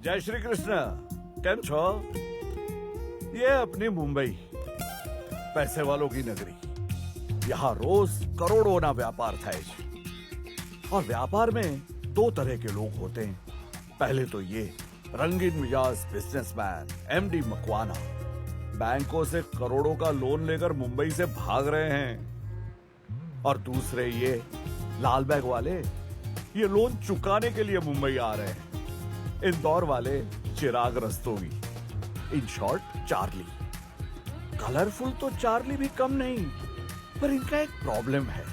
जय श्री कृष्ण केम छो ये अपनी मुंबई पैसे वालों की नगरी। यहाँ रोज करोड़ों ना व्यापार थाय छे और व्यापार में दो तरह के लोग होते हैं। पहले तो ये रंगीन मिजाज बिजनेसमैन एमडी मकवाना बैंकों से करोड़ों का लोन लेकर मुंबई से भाग रहे हैं, और दूसरे ये लाल बैग वाले ये लोन चुकाने के लिए मुंबई आ रहे हैं। इंदौर वाले Chirag Rastogi, in short Charlie. Colourful तो चार्ली भी कम नहीं, पर इनका एक प्रॉब्लम है।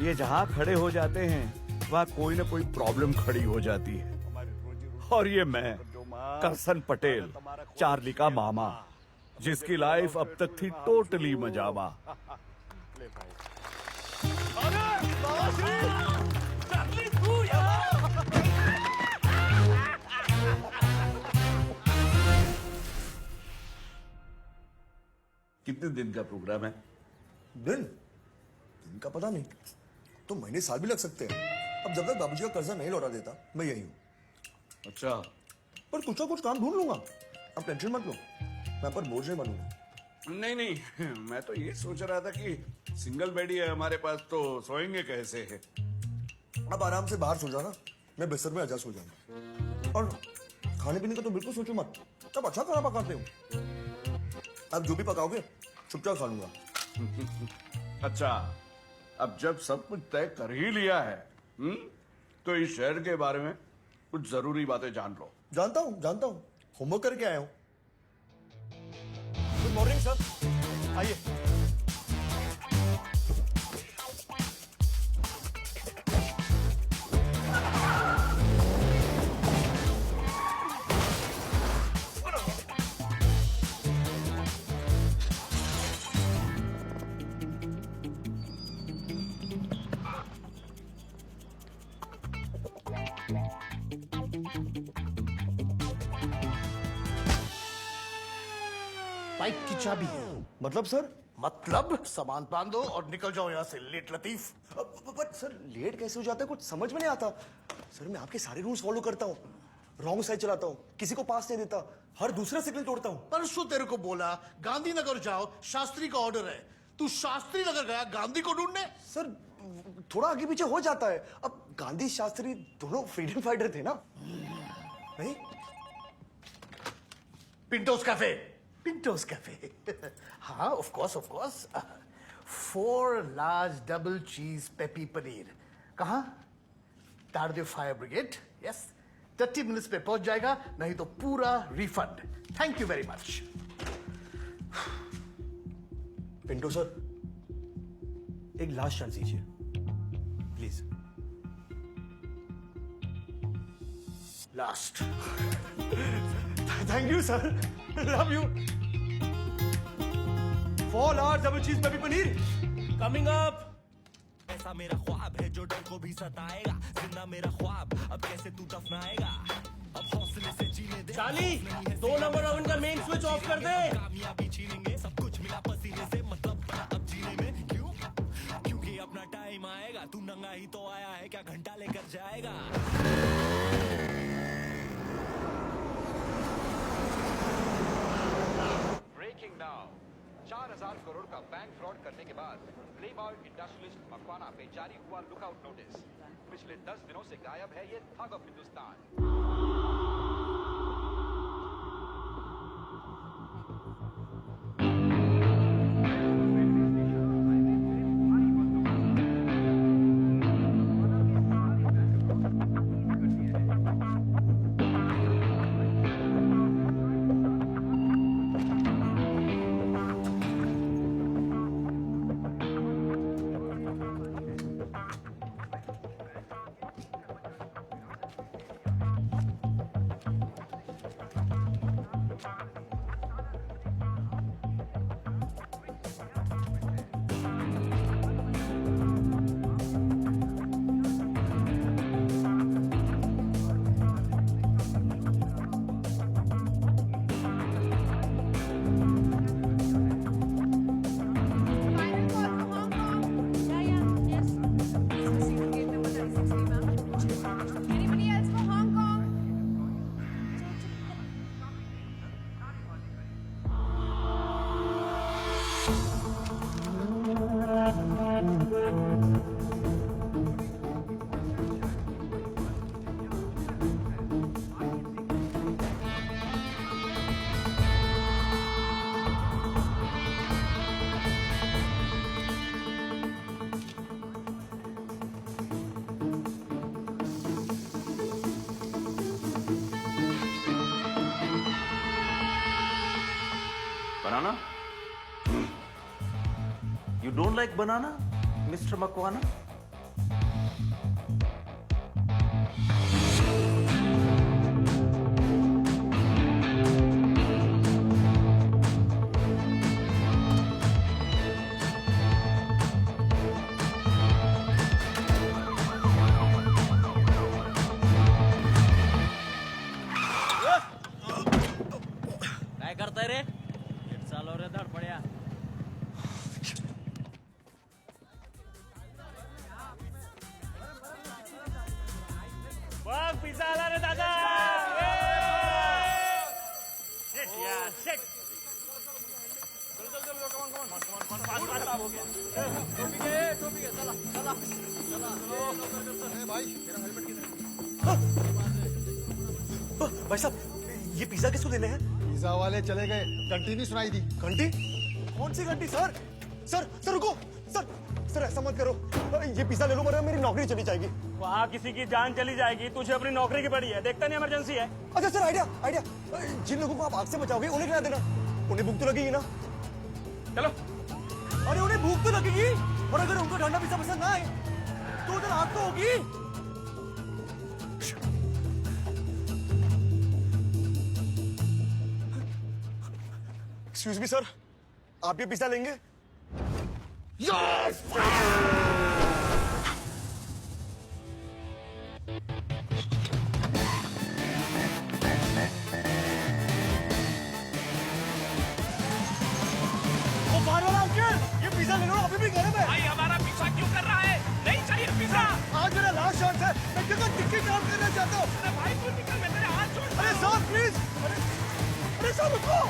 ये जहां खड़े हो जाते हैं वहां कोई ना कोई प्रॉब्लम खड़ी हो जाती है। और ये मैं करसन पटेल, चार्ली का मामा, जिसकी लाइफ अब तक थी टोटली मजामा। कितने दिन का प्रोग्राम है? दिन का पता नहीं, तो महीने साल भी लग सकते हैं। अब जब तक बाबूजी का कर्जा नहीं लौटा देता मैं यही हूँ। अच्छा, पर कुछ ना कुछ काम ढूंढ लूंगा, अब टेंशन मत लो, मैं पर बोझ नहीं बनूंगा। नहीं नहीं, मैं तो ये सोच रहा था कि सिंगल बेड ही है हमारे पास, तो सोएंगे कैसे है? अब आराम से बाहर सो जाना, मैं बिस्तर में आजा सो जाऊंगा। और खाने पीने का तो बिल्कुल सोचो मत, सब अच्छा खाना पकाते हो। अब जो भी पकाओगे चुपचाप खा लूंगा। अच्छा, अब जब सब कुछ तय कर ही लिया है, तो इस शहर के बारे में कुछ जरूरी बातें जान लो। जानता हूँ, होमवर्क करके आया हूँ। गुड मॉर्निंग सर, आइए। बाइक की चाबी है। मतलब सर? मतलब सामान बांधो और निकल जाओ यहाँ से, late Latif. But sir late कैसे हो जाता है, कुछ समझ में नहीं आता। सर मैं आपके सारे रूल्स फॉलो करता हूँ, रॉन्ग साइड चलाता हूँ, किसी को पास नहीं देता, हर दूसरा सिग्नल तोड़ता हूँ। परसों तेरे को बोला गांधीनगर जाओ, शास्त्री का ऑर्डर है। तू शास्त्री नगर गया गांधी को ढूंढने। सर थोड़ा आगे पीछे हो जाता है, अब गांधी शास्त्री दोनों फ्रीडम फाइटर थे ना। नहीं? पिंटोस कैफे हाँ, ऑफ कोर्स 4 लार्ज डबल चीज पेपी पनीर। कहाँ? Tardeo fire brigade. Yes, 30 minutes पे पहुंच जाएगा, नहीं तो पूरा refund. Thank you very much. Pinto sir एक लास्ट चांस दीजिए please. Last. Thank you sir, love you. 4 large double चीज पेपी पनीर कमिंग अप। ऐसा मेरा ख्वाब है जो डर को भी सताएगा, जिंदा मेरा ख्वाब अब कैसे तू दफनाएगा, अब हौसले से जीने दे। चाली 2 नंबर ओवन का मेन स्विच ऑफ कर दे। कामयाबी छीनेंगे, सब कुछ मिला पसीने से, मतलब बड़ा अब जीने में। क्यों? क्योंकि अपना टाइम आएगा, तू नंगा ही तो आया है, क्या घंटा लेकर जाएगा। ब्रेकिंग नाउ, 4000 करोड़ का बैंक फ्रॉड करने के बाद प्लेबॉय इंडस्ट्रियलिस्ट मकवाना पे जारी हुआ लुकआउट नोटिस। पिछले 10 दिनों से गायब है ये thug of Hindustan. Don't like banana mister Makwana? काय करताय रे? चालव रे धड पड्या. बघ पिझ्झा आला रे दादा. शेट यार शेट. भाई साहब ये पिज्जा किसको देने हैं? पिज्जा वाले चले गए, घंटी नहीं सुनाई दी। घंटी? कौन सी घंटी सर? सर रुको सर, सर ऐसा मत करो, ये पिज्जा ले लो वरना मेरी नौकरी चली जाएगी। वहाँ किसी की जान चली जाएगी, तुझे अपनी नौकरी की पड़ी है, देखता नहीं इमरजेंसी है. अच्छा सर आइडिया आइडिया, जिन लोगों को आप आग से बचाओगे उन्हें खिला देना, उन्हें भूख तो लगेगी ना। चलो. अरे उन्हें भूख तो लगेगी, और अगर उनको ठंडा पिज्जा पसंद ना आए तो उधर आग तो होगी। एक्सक्यूज मी सर, आप ये पिज्जा लेंगे? यस! वो बाहर वाला अंकल, ये पिज्जा ले लो, अभी भी गर्म है। भाई हमारा पीछा क्यों कर रहा है? नहीं चाहिए पिज्जा. आज मेरा लास्ट चांस है, मैं जगह टिक्की काम करना चाहता हूँ। अरे भाई तू निकल, मैं तेरे हाथ छोड़. अरे सर प्लीज, अरे सर रुको।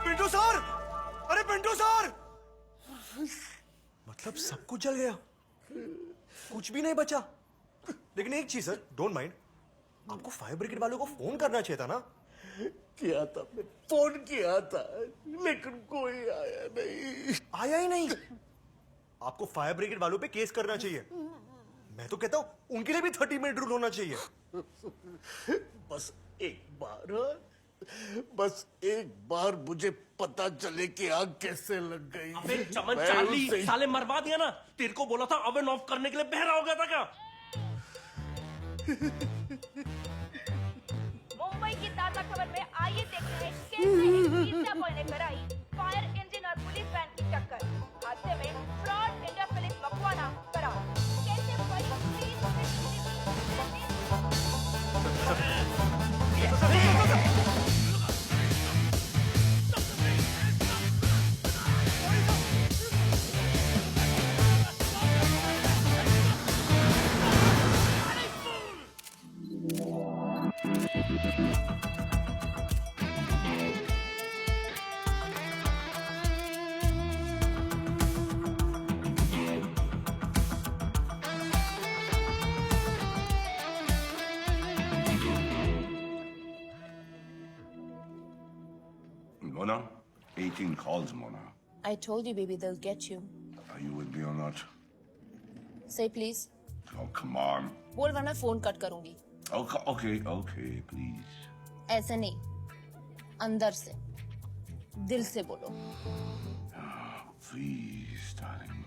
पिंटू सर, अरे पिंटू सर, मतलब सब कुछ जल गया, कुछ भी नहीं बचा। लेकिन एक चीज सर, डोंट माइंड, आपको फायर ब्रिगेड वालों को फोन करना चाहिए था ना। किया था, मैं फोन किया था, लेकिन कोई आया नहीं। आया ही नहीं। आपको फायर ब्रिगेड वालों पे केस करना चाहिए। मैं तो कहता हूं उनके लिए भी 30 मिनट रूल होना चाहिए। बस एक बार, बस एक बार मुझे पता चले कि आग कैसे लग गई। अबे चमन मैं चार्ली, उसे- साले मरवा दिया ना. तेरे को बोला था ओवन ऑफ करने के लिए, बहरा हो गया था क्या? मुंबई की ताजा खबर में आइए देखते हैं कैसे एक पिज्जा बॉय ने कराई फायर इंजन और पुलिस वैन की टक्कर। हादसे में फ्रॉड इंडस्ट्रियलिस्ट मकवाना फरार। कैसे बड़ी police Mona, 18 calls, Mona. I told you, baby, they'll get you. Are you with me or not? Say please. Oh, come on. बोल वरना फोन कट करूंगी. Okay, please. ऐसे नहीं, अंदर से, दिल से बोलो. Please, darling.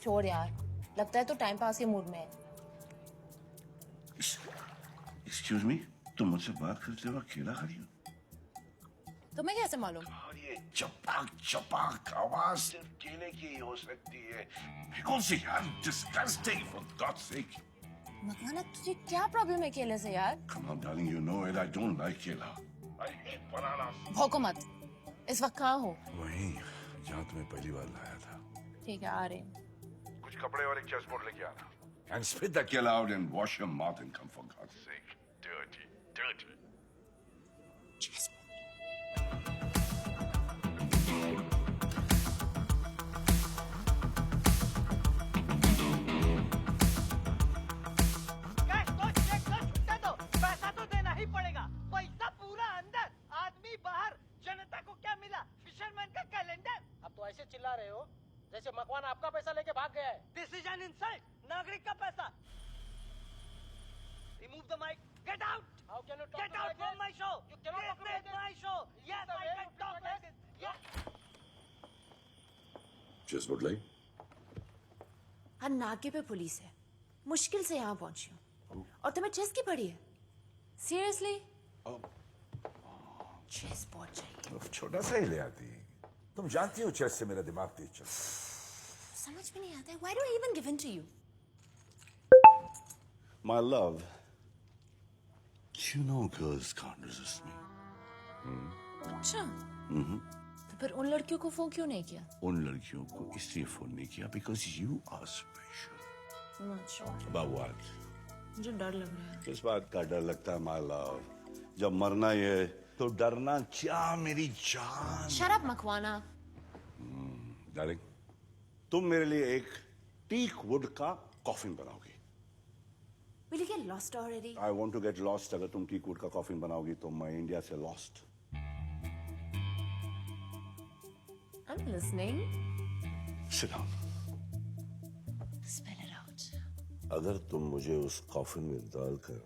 छोड़ यार, लगता है तो टाइम पास के मूड में है. Excuse me? तुम मुझसे बात करते हो अकेला खड़ी हो? तुम्हें कैसे मालूम? और ये चपाक चपाक आवाज सिर्फ केले की ही हो सकती है. कौन सी यार? Disgusting, for God's sake. Makwana, तुझे क्या प्रॉब्लम है केले से यार? Come on, darling, you know it. I don't like kela. I hate bananas. भौंको मत. इस वक्त कहाँ हो? वहीं जहाँ तुम्हें पहली बार लाया था. ठीक है, आ रहे हैं। कुछ कपड़े और एक चेस बोर्ड लेके आना। And spit the kill out and wash your mouth and come for God's sake. Dirty, dirty. Cash तो चेक तो छुट्टा दो, पैसा तो देना ही पड़ेगा। पैसा पूरा अंदर, आदमी बाहर। जनता को क्या मिला? फिशरमैन का कैलेंडर। अब तो ऐसे चिल्ला रहे हो जैसे मकवाना आपका पैसा लेके भाग गया है। This is an insult. नागरिक का पैसा। Remove the mic. Get out. How can you talk Get to me out like from this? my show. You cannot talk to me This like is this. my show. Yes, the I way can you talk talk like like this. Yes. Chess board लाई? हर नाके पे police है, मुश्किल से यहाँ पहुंची हूँ और तुम्हें चेस की पड़ी है? सीरियसली? चेस बोर्ड चाहिए। छोटा सा ही ले आती। तुम जानती हो चेस से मेरा दिमाग तेज चलता है। समझ में नहीं आता है। Why do I even give in to you? My love, you know girls can't resist me. अच्छा। तो फिर उन लड़कियों को फोन क्यों नहीं किया? उन लड़कियों को इसलिए फोन नहीं किया because you are special. I'm not sure. About what? मुझे डर लग रहा है। किस बात का डर लगता है my love? जब मरना ही है तो डरना क्या मेरी जान? Shut up, Makwana. डार्लिंग, तुम मेरे लिए एक टीक वुड का coffin बनाओगी। Will you get lost already? I want to get lost. अगर तुम टीक वुड का कॉफिन बनाओगी तो मैं इंडिया से lost. I'm listening. Sit down. Spell it out. अगर तुम मुझे उस कॉफिन में डालकर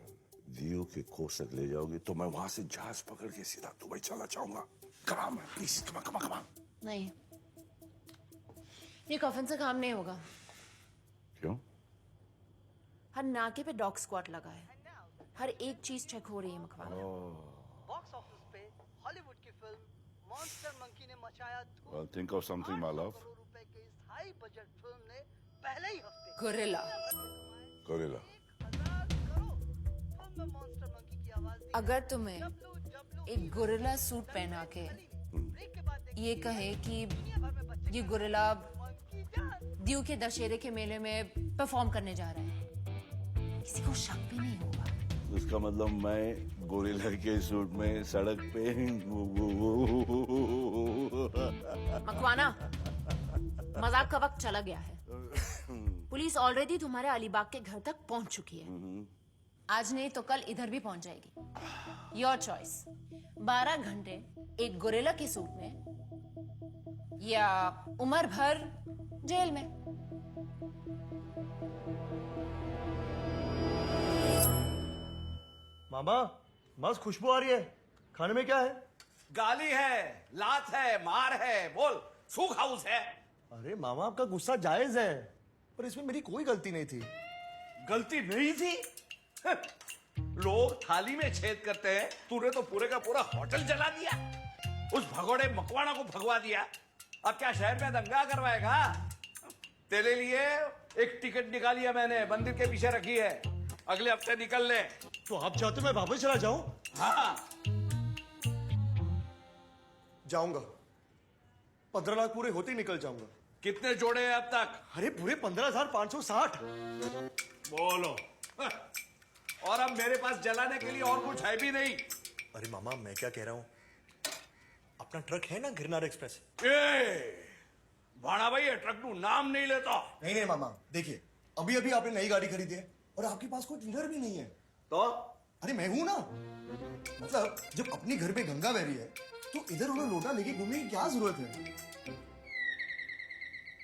दीव के कोस तक ले जाओगी तो मैं वहां से जहाज पकड़ के सीधा दुबई चला जाऊंगा। Come on, please, come on. नहीं, ये कॉफिन से काम नहीं होगा। क्यों? हर नाके पे डॉग स्क्वाड लगा है, हर एक चीज चेक हो रही है मकवाना। बॉक्स ऑफिस पे हॉलीवुड की फिल्म मॉन्स्टर मंकी ने मचाया धूम। Well, think of something, my love. 800 crore रुपए की इस हाई बजट फिल्म ने पहले ही हफ्ते गोरिल्ला। गोरिल्ला। 1000 करोड़। फिल्म में मॉन्स्टर मंकी की आवाज दी। अगर तुम्हें एक गोरिल्ला सूट पहना के ब्रेक के बाद ये कहे कि दुनिया भर में बच्चे ये गोरिल्ला मंकी जान। दीव के दशहरे के मेले में परफॉर्म करने जा रहा है, किसी को शक भी नहीं होगा। उसका मतलब मैं गोरिल्ला के सूट में सड़क पे मकवाना, मजाक का वक्त चला गया है। पुलिस ऑलरेडी तुम्हारे अलीबाग के घर तक पहुंच चुकी है। आज नहीं तो कल इधर भी पहुंच जाएगी। Your choice. 12 घंटे एक गोरिल्ला के सूट में या उम्र भर जेल में। मामा, मस्त खुशबू आ रही है। खाने में क्या है? गाली है, लात है, मार है, बोल सूख हाउस है। अरे मामा, आपका गुस्सा जायज है, पर इसमें मेरी कोई गलती नहीं थी। गलती नहीं थी? लोग थाली में छेद करते हैं, तूने तो पूरे का पूरा होटल जला दिया। उस भगोड़े मकवाना को भगवा दिया। अब क्या शहर में दंगा करवाएगा? तेरे लिए एक टिकट निकाली है मैंने, मंदिर के पीछे रखी है, अगले हफ्ते निकल ले। तो आप चाहते हो मैं वापस चला जाऊं? हाँ, जाऊंगा। 15 लाख पूरे होते ही निकल जाऊंगा। कितने जोड़े हैं अब तक? अरे पूरे 15,560। बोलो। और अब मेरे पास जलाने के लिए और कुछ है भी नहीं। अरे मामा, मैं क्या कह रहा हूं, अपना ट्रक है ना गिरनार एक्सप्रेस। भाड़ा भाई, ये ट्रक नु नाम नहीं लेता। नहीं नहीं मामा, देखिए अभी अभी आपने नई गाड़ी खरीदी है और आपके पास कोई डीलर भी नहीं है। तो अरे मैं हूं ना। मतलब जब अपनी घर पे गंगा बह रही है तो इधर उधर लोटा लेके घूमने की क्या जरूरत है?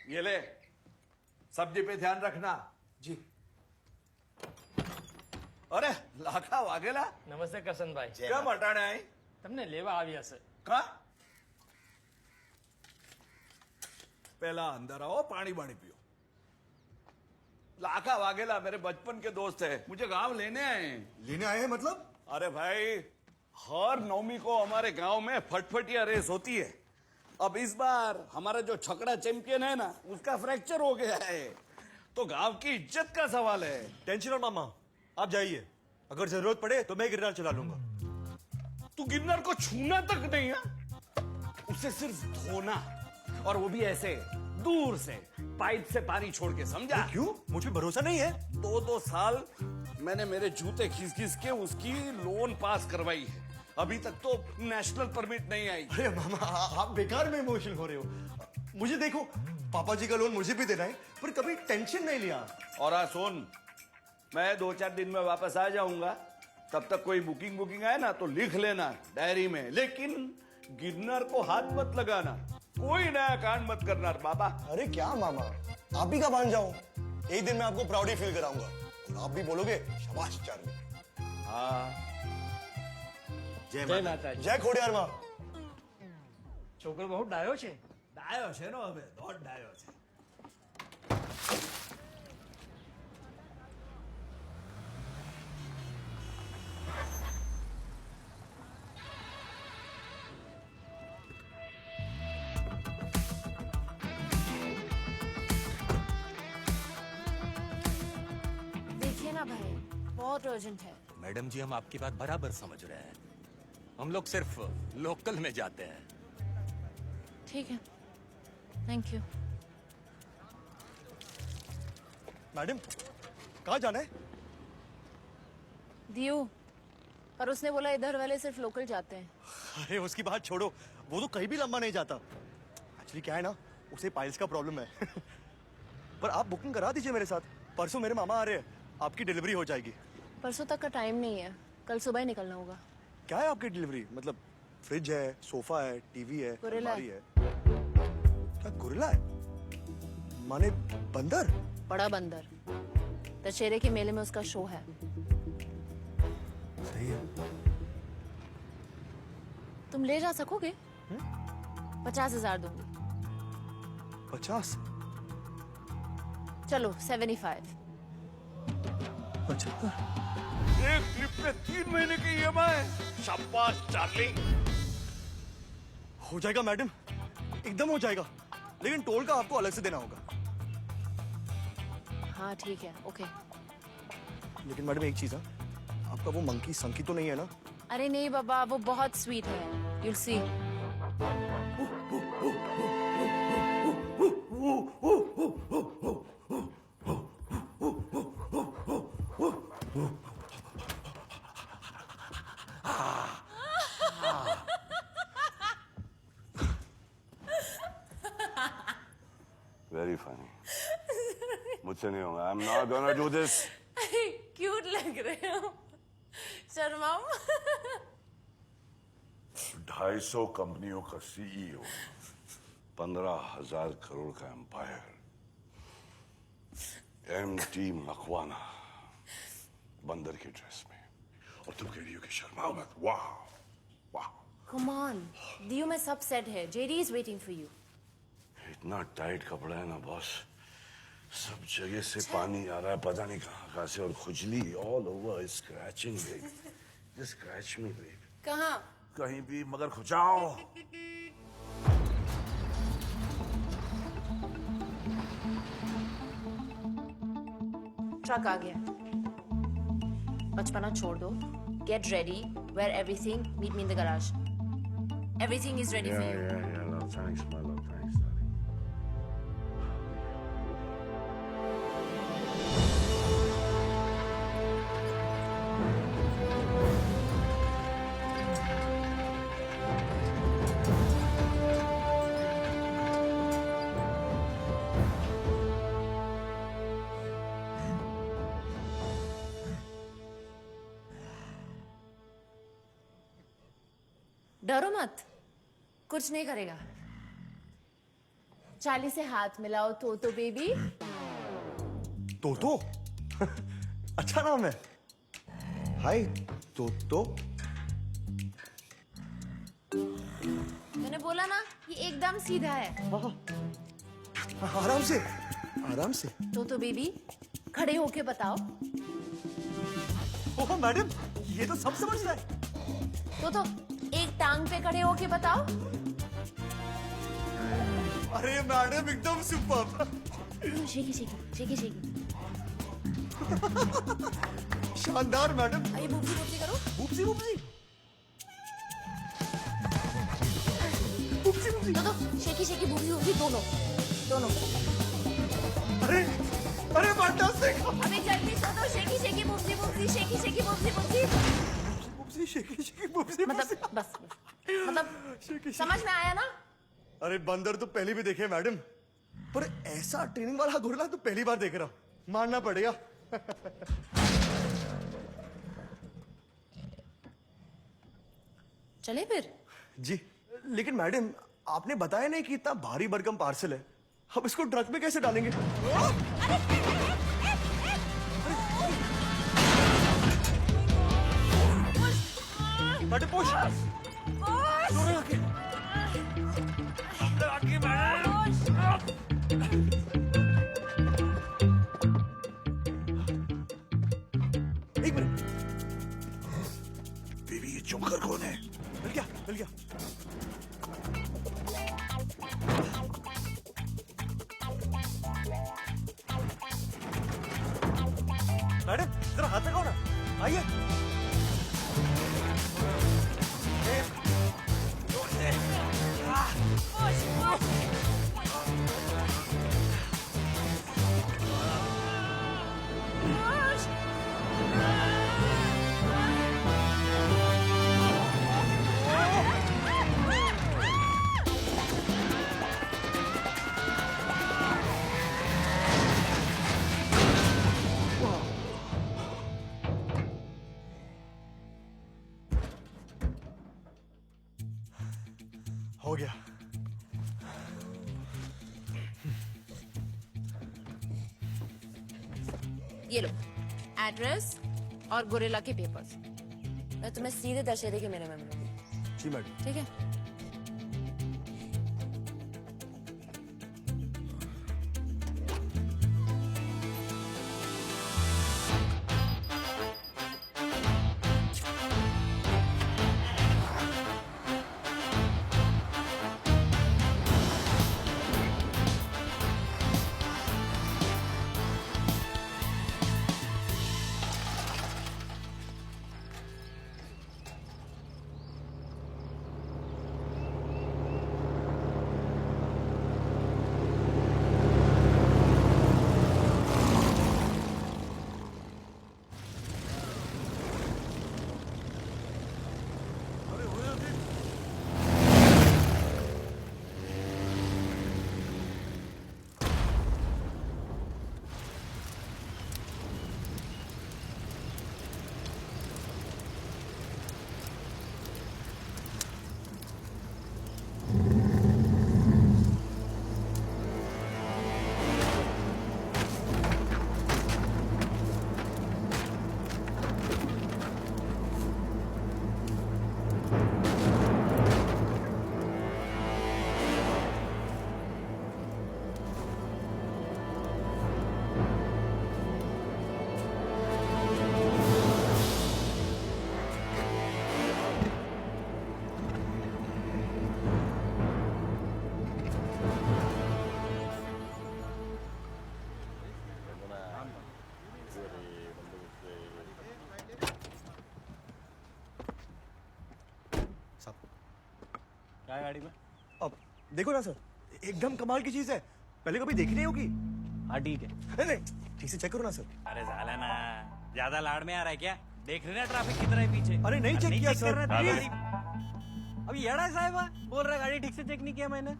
ये ले, सब्जी पे ध्यान रखना। जी। अरे लाखा वागेला, नमस्ते करसन भाई। क्या मटाने आई? તમને લેવા આવ્યા છે। का? पहला अंदर आओ, पानी वाणी पियो। लाखा वागेला मेरे बचपन के दोस्त है, मुझे गांव लेने आए हैं। लेने आए हैं मतलब? अरे भाई, हर नवमी को हमारे गांव में फटफटिया रेस होती है। अब इस बार हमारा जो छकड़ा चैंपियन है ना, उसका फ्रैक्चर हो गया है, तो गांव की इज्जत का सवाल है। टेंशन लो मामा, आप जाइए, अगर जरूरत पड़े तो मैं गिरनार चला लूंगा। तू गिरनार को छूना तक नहीं है, उसे सिर्फ धोना, और वो भी ऐसे दूर से पाइप से पानी छोड़ के, समझा? क्यों? मुझ पे भरोसा नहीं है? 2-2 साल मैंने मेरे जूते खींच खींच के उसकी लोन पास करवाई है, अभी तक तो नेशनल परमिट नहीं आई। अरे मामा, आप बेकार में इमोशनल हो रहे हो। मुझे देखो, पापा जी का लोन मुझे भी देना है, पर कभी टेंशन नहीं लिया। और हाँ सुन, मैं 2-4 दिन में वापस आ जाऊंगा, तब तक कोई बुकिंग आए ना तो लिख लेना डायरी में, लेकिन गिरनर को हाथ मत लगाना, कोई नया कांड मत करना बाबा। अरे क्या मामा, आप ही का मान जाऊं? एक दिन मैं आपको प्राउड ही फील कराऊंगा और आप भी बोलोगे शाबाश चार्ली। हाँ, जय माता, जय खोडियार मां। छोकरो बहुत डायो छे। ડાયો છે નો હવે, દોઢ ડાયો છે। देखिए ना भाई, बहुत अर्जेंट है। मैडम जी, हम आपकी बात बराबर समझ रहे हैं, हम लोग सिर्फ लोकल में जाते हैं। ठीक है, थैंक यू। मैडम, कहाँ जाना है? दियो, पर उसने बोला इधर वाले सिर्फ लोकल जाते हैं। अरे उसकी बात छोड़ो, वो तो कहीं भी लंबा नहीं जाता। एक्चुअली क्या है ना, उसे पाइल्स का प्रॉब्लम है। पर आप बुकिंग करा दीजिए मेरे साथ, परसों मेरे मामा आ रहे हैं, आपकी डिलीवरी हो जाएगी। परसों तक का टाइम नहीं है, कल सुबह ही निकलना होगा। क्या है आपकी डिलीवरी? मतलब फ्रिज है, सोफा है, टीवी है, गोरिल्ला अलमारी है। क्या गोरिल्ला है? माने बंदर? बड़ा बंदर। दशहरे के मेले में उसका शो है। सही है। तुम ले जा सकोगे? 50,000 दूंगी। 50? चलो 75। 75? एक ट्रिप पे 3 महीने की EMI। शाबाश चार्ली। हो जाएगा मैडम, एकदम हो जाएगा, लेकिन टोल का आपको अलग से देना होगा। हाँ ठीक है, ओके। लेकिन मैडम एक चीज है, आपका वो मंकी संकी तो नहीं है ना? अरे नहीं बाबा, वो बहुत स्वीट है, you'll see। Very funny. मुझसे नहीं होगा। I am not gonna do this. Cute लग रहे हो, शर्माओ। 250 कंपनियों का CEO, 15,000 करोड़ का एम्पायर, MT मकवाना, बंदर की ड्रेस में, और तुम कह रही हो कि शर्माओ मत। वाह वाह। Come on, दियो में सब सेट है, JD is waiting for you। इतना टाइट कपड़ा है ना बॉस, सब जगह से पानी आ रहा है, पता नहीं कहाँ से, और खुजली all over, scratching babe, just scratch me babe. कहाँ? कहीं भी, मगर खुजाओ। ट्रक आ गया। बचपना छोड़ दो, get ready, wear everything, meet me in the garage। Everything is ready for you। Yeah, love, thanks, my love, thanks, darling. डरो मत, कुछ नहीं करेगा। चार्ली से हाथ मिलाओ तो बेबी। तोतो? अच्छा नाम है। हाय तोतो। मैंने बोला ना, ये एकदम सीधा है। आराम से, आराम से। तो बेबी, खड़े होके बताओ। ओह मैडम, ये तो सब समझता है। तो एक टांग पे खड़े होके बताओ। अरे मैडम, एकदम super. Shaky shaky shaky shaky. शानदार मैडम। ये बूबसी बूबसी करो। बूबसी बूबसी। तो शेकी शेकी बूबसी बूबसी दोनों। दोनों। अरे अरे फैंटास्टिक। अभी जल्दी सो दो। शेकी शेकी बुब्सी बुब्सी, शेकी शेकी बुब्सी बुब्सी। बुब्सी शेकी शेकी बुब्सी। मतलब बस मतलब समझ में आया ना? अरे बंदर तो पहले भी देखे मैडम, पर ऐसा ट्रेनिंग वाला गोरिल्ला तो पहली बार देख रहा हूं, मानना पड़ेगा। चले फिर? जी लेकिन मैडम आपने बताया नहीं कि इतना भारी भरकम पार्सल है, अब इसको ट्रक में कैसे डालेंगे? Madam push. एक मिनट। बेबी ये जोकर कौन है? मिल गया मिल गया। मैडम जरा हाथ लगाओ ना, आइए। हो गया। ये लो एड्रेस और गोरिल्ला के पेपर्स। मैं तुम्हें सीधे दशहरे के मेले में मिलूंगी। जी मैडम। ठीक है? क्या गाड़ी में? अब देखो ना सर, एकदम कमाल की चीज है, पहले कभी देखी नहीं होगी। हाँ ठीक है। नहीं ठीक से चेक करो ना सर। अरे साला ना ज्यादा लाड़ में आ रहा है क्या? देख रहे ना ट्रैफिक कितना है पीछे। अरे नहीं चेक किया सर। अभी येड़ा साहब बोल रहा है गाड़ी ठीक से चेक नहीं किया मैंने।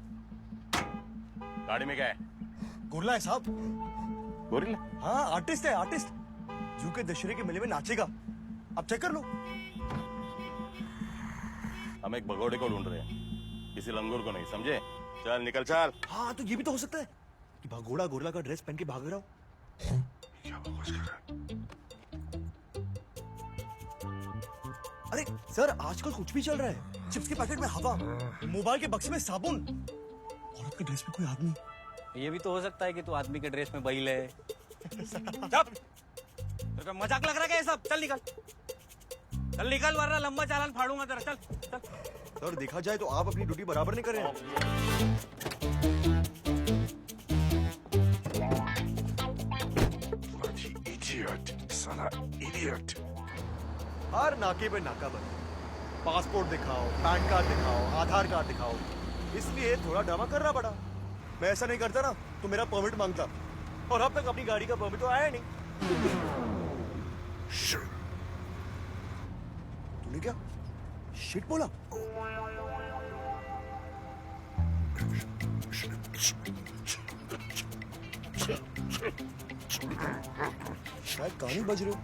गाड़ी में क्या है? गोरिल्ला है साहब। गोरिल्ला? हाँ आर्टिस्ट है आर्टिस्ट, जू के दशहरे के मेले में नाचेगा, आप चेक कर लो। हम एक भगोड़े को ढूंढ रहे हैं, किसी लंगूर को नहीं, समझे? चल निकल चल। हाँ तो ये भी तो हो सकता है कि भगोड़ा गोरिल्ला का ड्रेस पहन के भाग रहा हो। क्या बकवास कर रहा है? अरे सर आजकल कुछ भी चल रहा है, चिप्स के पैकेट में हवा, मोबाइल के बक्से में साबुन, औरत के ड्रेस में कोई आदमी। ये भी तो हो सकता है कि तू आदमी के ड्रेस में बैल है। तेरे मजाक लग रहा है क्या ये सब? चल निकल, चल निकल वरना लंबा चालान फाड़ूंगा तेरा। चल चल। सर देखा जाए तो आप अपनी ड्यूटी बराबर नहीं कर रहे हैं। इडियट, साला इडियट। हर नाके पे नाका बंद, पासपोर्ट दिखाओ, पैन कार्ड दिखाओ, आधार कार्ड दिखाओ, इसलिए थोड़ा ड्रामा करना पड़ा। मैं ऐसा नहीं करता ना तो मेरा परमिट मांगता, और अब तक अपनी गाड़ी का परमिट तो आया नहीं। तूने क्या शिट बोला? शायद कहानी बज रही हो।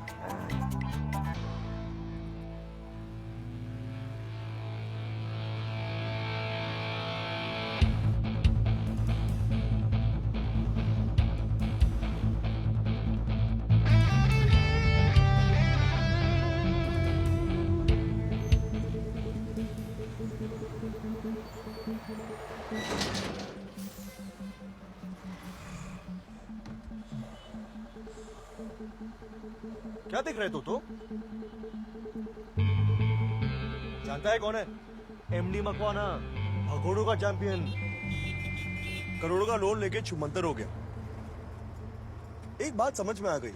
क्या देख रहे तो? जानता है कौन है? एमडी मकवाना, भगोड़ों का चैंपियन। करोड़ों का लोन लेके छुमंतर हो गया। एक बात समझ में आ गई,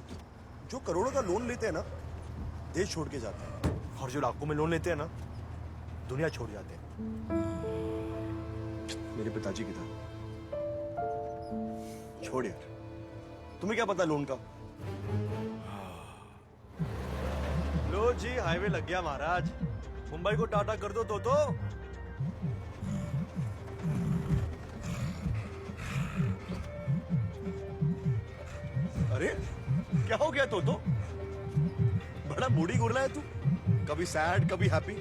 जो करोड़ों का लोन लेते हैं ना, देश छोड़ के जाते हैं, और जो लाखों में लोन लेते हैं ना, दुनिया छोड़ जाते हैं। मेरे पिताजी की तरह। छोड़ यार, तुम्हें क्या पता लोन का? लो जी, हाईवे लग गया महाराज। मुंबई को टाटा कर दो तो। अरे क्या हो गया तो? बड़ा मूडी गुरला है तू, कभी सैड कभी हैप्पी।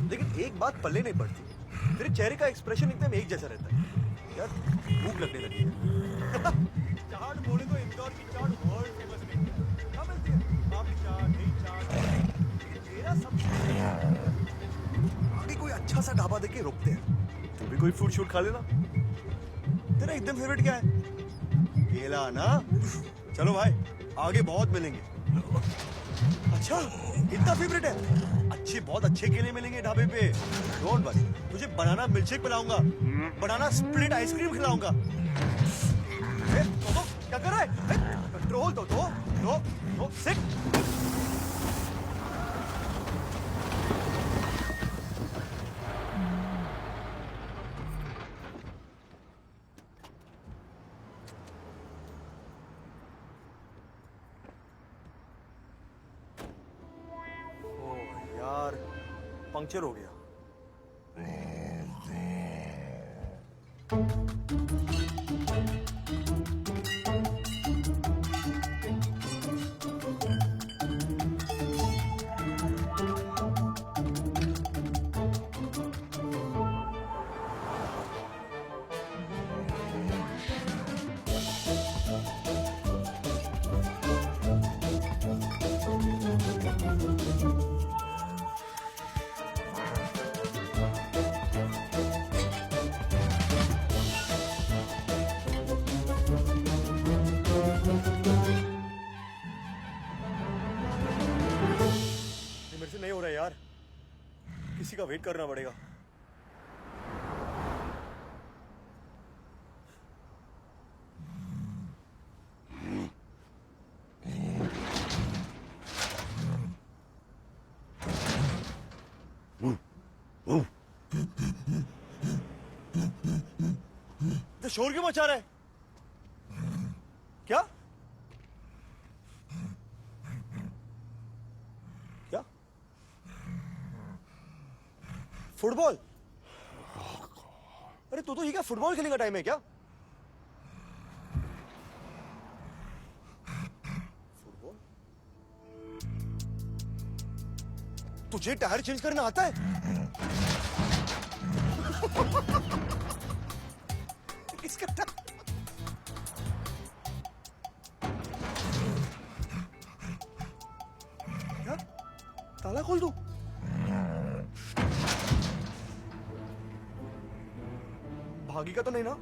लेकिन एक बात पल्ले नहीं पड़ती, तेरे चेहरे का एक्सप्रेशन एकदम एक जैसा रहता है। यार भूख लगने लगी है। चाट बोले तो इंदौर की चाट वर्ल्ड फेमस नहीं है। कहाँ मिलती है? पापड़ी चाट, दही चाट। तेरा सब आगे कोई अच्छा सा ढाबा देके रोकते हैं। तू भी कोई फूड शूट खा लेना। तेरा एकदम फेवरेट क्या है? केला ना? चलो भाई, आगे बहुत मिलेंगे। अच्छा, इतना फेवरेट है? अच्छे, बहुत अच्छे केले मिलेंगे ढाबे पे। डोंट वरी, तुझे बनाना मिल्कशेक पिलाऊंगा, बनाना स्प्लिट आइसक्रीम खिलाऊंगा। तो क्या कर रहा है? कंट्रोल तो सिट। यार पंक्चर हो गया। मेरे से नहीं हो रहा यार, किसी का वेट करना पड़ेगा। तो शोर क्यों मचा रहा है? क्या क्या? फुटबॉल? अरे तो ये क्या फुटबॉल खेलने का टाइम है क्या? फुटबॉल? तुझे टायर चेंज करना आता है? इसका क्या? ताला खोल दूं? भागी का तो नहीं ना?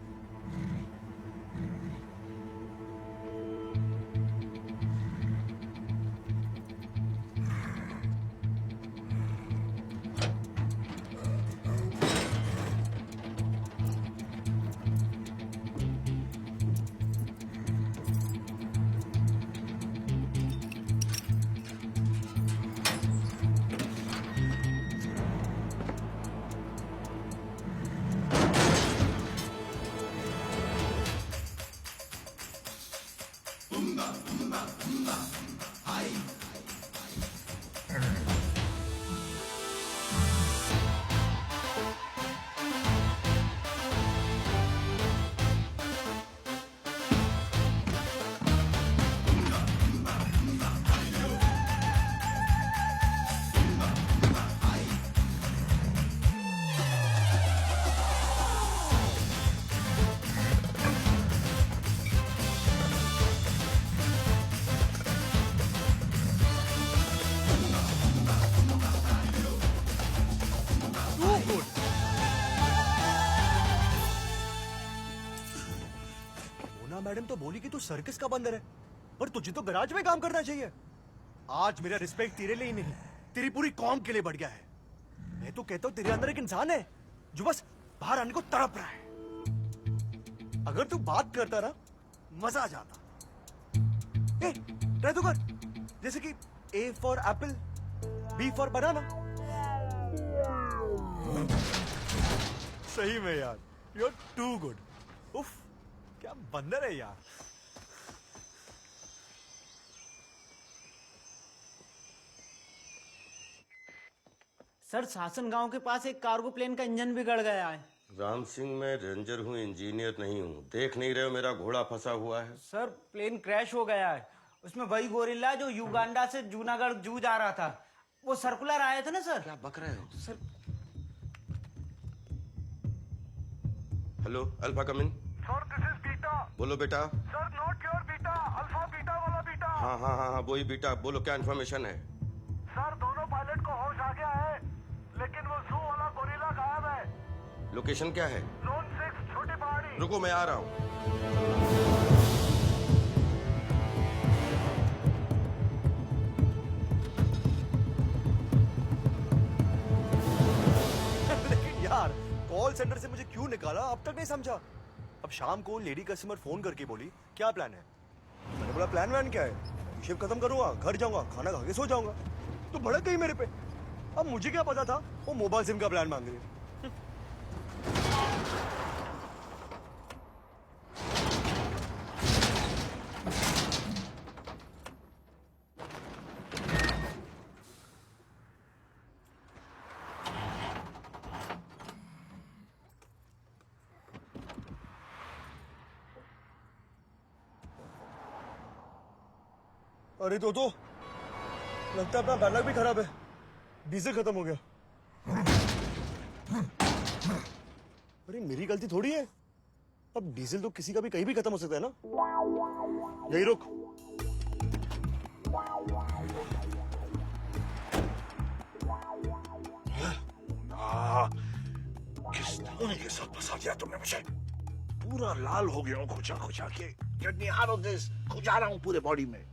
मोना मैडम तो बोली कि तू सर्कस का बंदर है, पर तुझे तो गराज में काम करना चाहिए। आज मेरा रिस्पेक्ट तेरे लिए ही नहीं, तेरी पूरी कौम के लिए बढ़ गया है। मैं तो कहता हूं तेरे अंदर एक इंसान है जो बस बाहर आने को तड़प रहा है। अगर तू बात करता ना, मजा आ जाता। ट्राई तो कर, जैसे कि A for Apple, B for बनाना। सही में यार, यू आर टू गुड। उफ, क्या बंदर है यार। सर शासन गांव के पास एक कार्गो प्लेन का इंजन बिगड़ गया है। राम सिंह, मैं रेंजर हूँ, इंजीनियर नहीं हूँ। देख नहीं रहे हो मेरा घोड़ा फंसा हुआ है? सर प्लेन क्रैश हो गया है। उसमें वही गोरिल्ला जो युगांडा से जूनागढ़ जू जा रहा था, वो सर्कुलर आया था ना सर। क्या बक रहे हो sir? Hello, alpha come in. Sir this is beta. बोलो बेटा। Sir not your beta, alpha beta वाला बीटा। हाँ, वही बेटा। बोलो, क्या इन्फॉर्मेशन है? सर दोनों पायलट को होश आ गया है, लेकिन वो जू वाला गोरिल्ला गायब है। लोकेशन क्या है? जोन 6, छोटी पहाड़ी। रुको, मैं आ रहा हूँ। लेकिन यार, कॉल सेंटर से मुझे क्यों निकाला अब तक नहीं समझा। अब शाम को लेडी कस्टमर फोन करके बोली क्या प्लान है। मैंने बोला प्लान वैन क्या है, शिफ्ट खत्म करूंगा, घर जाऊंगा, खाना खा के सो जाऊंगा। तो भड़क गई मेरे पे। अब मुझे क्या पता था वो मोबाइल सिम का प्लान मांग रही है। अरे तो लगता है अपना बैनर भी खराब है, डीजल खत्म हो गया। अरे मेरी गलती थोड़ी है, अब डीजल तो किसी का भी कहीं भी खत्म हो सकता है ना। यही रुक। किस धोने के साथ फंसा दिया तुमने मुझे। पूरा लाल हो गया हूँ खुचा खुचा के। Get me out of this। खुजा रहा हूँ पूरे बॉडी में।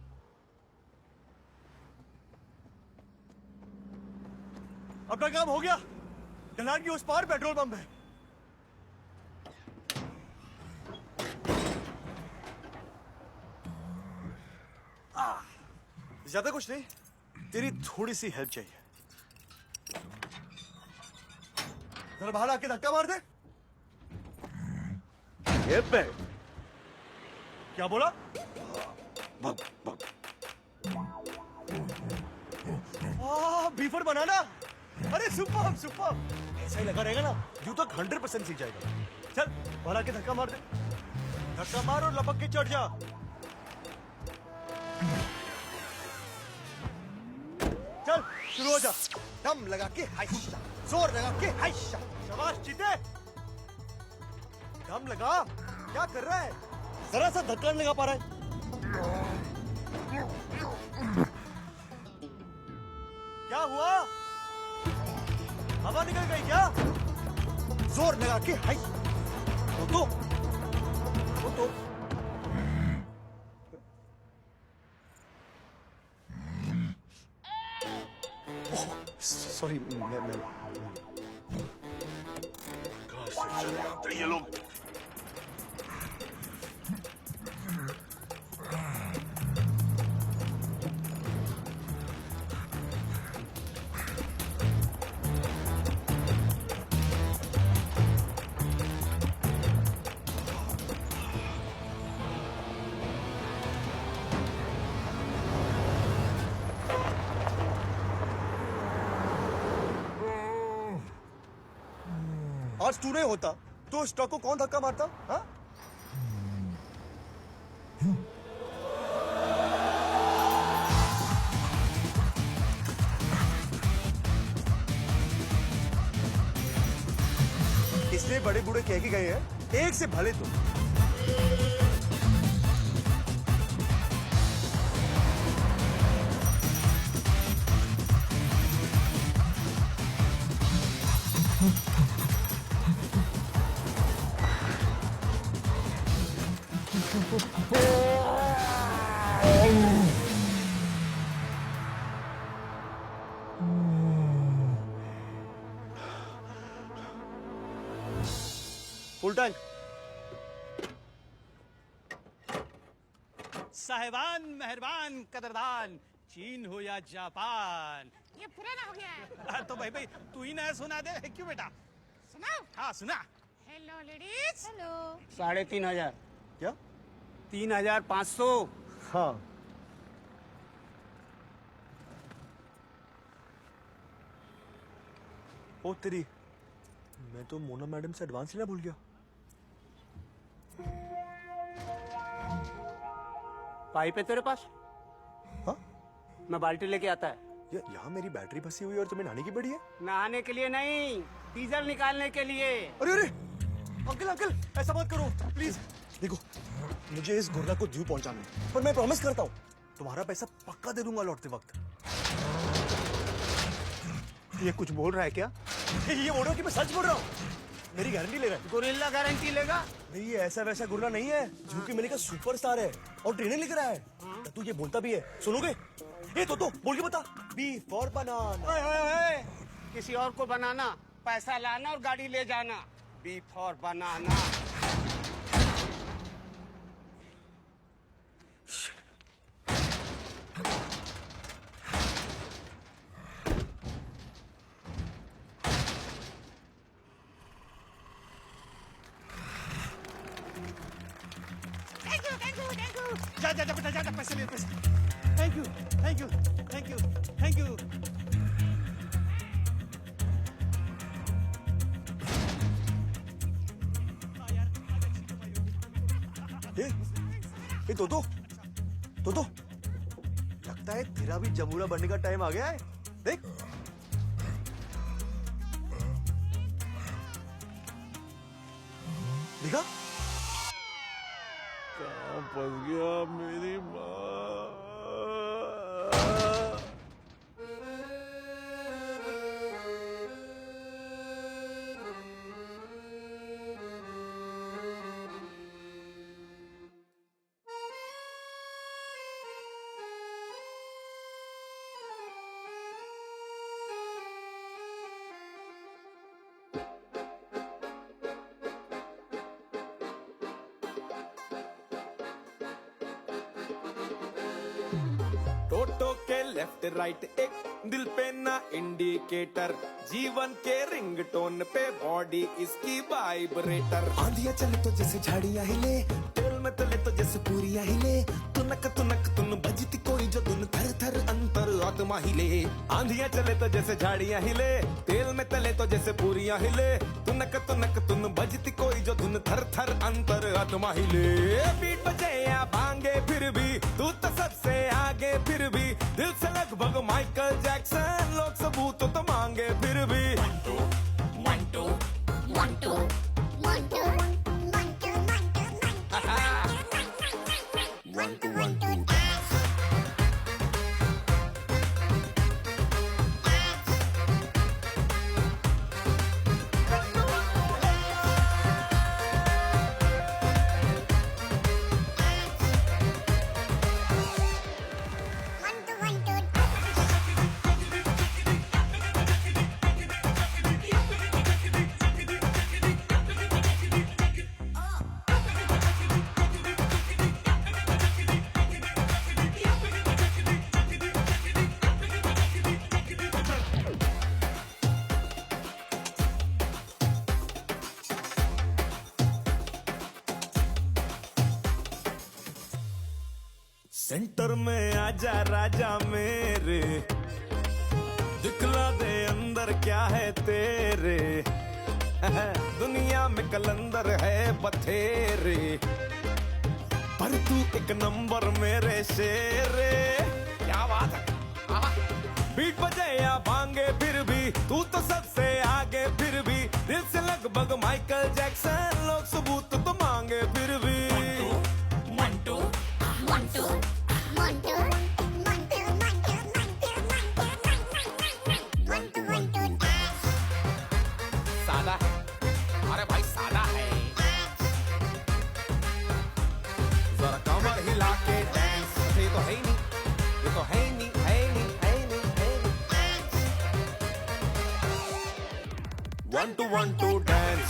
अपना काम हो गया। ढलान की उस पार पेट्रोल पंप है। ज्यादा कुछ नहीं, तेरी थोड़ी सी हेल्प चाहिए। जरा बाहर आके धक्का मार दे। पे क्या बोला? भग भग। बीफर बनाना। अरे सुपर सुपर, ऐसा ही लगा रहेगा ना, यूं तक 100% सीख जाएगा। चल बाहर आके धक्का मार दे। धक्का मार और लपक के चढ़ जा। चल शुरू हो जा। दम लगा के हाइशा, जोर लगा के हाइशा। शाबाश जीते। दम लगा। क्या कर रहा है? जरा सा धक्का नहीं लगा पा रहा है। क्या हुआ? हवा निकल गई क्या? जोर लगा के हाई। वो तो सॉरी, मैं कहाँ से चले आते ये लोग? आज तू नहीं होता तो स्टॉक को कौन धक्का मारता? हाँ? इसलिए बड़े बूढ़े कह के गए हैं, एक से भले तुम। Full tank. साहिबान, मेहरबान, कदरदान, चीन हो या जापान। ये पुराना हो गया है। तो भाई तू ही नया सुना दे। क्यों बेटा? सुनाओ। हाँ सुना। Hello ladies. हेलो। 3,500। क्या? 3,500। हाँ। ओ तेरी, मैं तो मोना मैडम से एडवांस लेना भूल गया। पाइप है तेरे पास? हाँ? मैं बाल्टी लेके आता है। यहाँ मेरी बैटरी फंसी हुई और तुम्हें नहाने की पड़ी है? नहाने के लिए नहीं, डीजल निकालने के लिए। अरे अरे अंकल अंकल ऐसा मत करो प्लीज। देखो मुझे इस गुर्रा को ड्यू पहुंचाना है, पर मैं प्रॉमिस करता हूँ तुम्हारा पैसा पक्का दे दूंगा लौटते वक्त। ये कुछ बोल रहा है क्या? ये बोल रहा हूँ कि मैं सच बोल रहा हूँ। मेरी गारंटी ले रहा है। गोरिल्ला गारंटी लेगा? नहीं ये ऐसा वैसा गुर्रा नहीं है, जू की मिले का सुपरस्टार है और ट्रेनिंग लिख रहा है। तू ये बोलता भी है, सुनोगे? ये तो बोल के बता। B for banana. किसी और को बनाना, पैसा लाना और गाड़ी ले जाना। B for banana. जा बेटा जा, पैसे ले पैसे। Thank you thank you thank you thank you. ये तो लगता है तेरा भी जमूरा बनने का टाइम आ गया है। देख देखा कहाँ फंस गया मेरी माँ। टोटो के लेफ्ट राइट एक दिल पे ना इंडिकेटर, जीवन के रिंगटोन पे बॉडी इसकी वाइब्रेटर। आंधिया चले तो जैसे झाड़ियां हिले, तेल में तले तो जैसे पूरियां हिले, तुनक तुन बजती कोई जो धुन थर थर अंतर आत्मा हिले। आंधिया चले तो जैसे झाड़ियां हिले, तेल में तले तो जैसे पूरियां हिले, तुनक तुन बजती कोई जो धुन थर थर अंतर आत्मा हिले। बीट बजे या भांगे फिर भी तू तो सबसे आगे, फिर भी दिल से लगभग माइकल जैक्सन, लोग सबूत तो मांगे फिर भी। 1 2 1 2 1 2 1 2 1 2 सेंटर में आजा राजा मेरे, दिखला दे अंदर क्या है तेरे। दुनिया में कलंदर है बथेरे, पर तू एक नंबर मेरे शेरे। क्या बात है। बीट बजे या भांगे फिर भी तू तो सबसे आगे, फिर भी दिल से लगभग माइकल जैक्सन, लोग सबूत तो मांगे फिर भी। Mantu, Mantu, Mantu, Mantu, Mantu, Mantu, सादा है, अरे भाई सादा है। जरा कमर हिला के डांस, ये तो है ही नहीं, ये तो है ही नहीं, है ही नहीं, है ही नहीं, है ही नहीं। 1 2 1 2 डांस।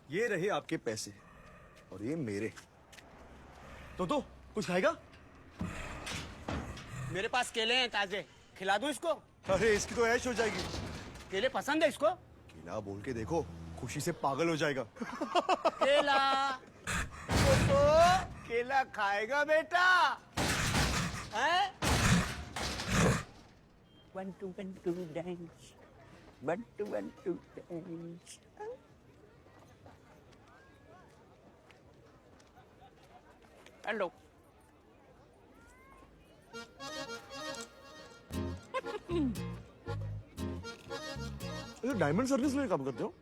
ये रहे आपके पैसे और ये मेरे। तो कुछ खाएगा? मेरे पास केले हैं ताजे, खिला दूं इसको? अरे इसकी तो ऐश हो जाएगी। केले पसंद है इसको? केला बोल के देखो, खुशी से पागल हो जाएगा। केला तो केला खाएगा बेटा? हैं? 1 2 1 2 dance, 1 2 1 2 dance. Hello. Diamond service में काम करते हो?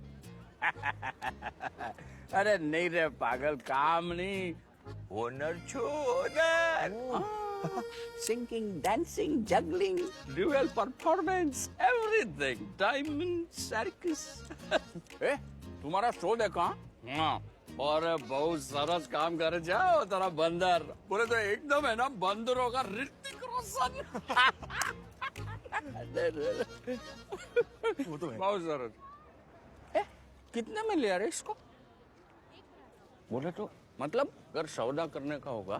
अरे नहीं रे पागल, काम नहीं, ओनर छो owner. Singing, dancing, juggling, dual performance, everything, diamond circus. तुम्हारा शो देखा? हाँ, और बहुत सरस काम कर जाओ तेरा बंदर, बोले तो एकदम है ना बंदरों का ऋतिक रोशन। वो तो है। बहुत सरस। कितने में लिया रे इसको? बोले तो मतलब अगर सौदा करने का होगा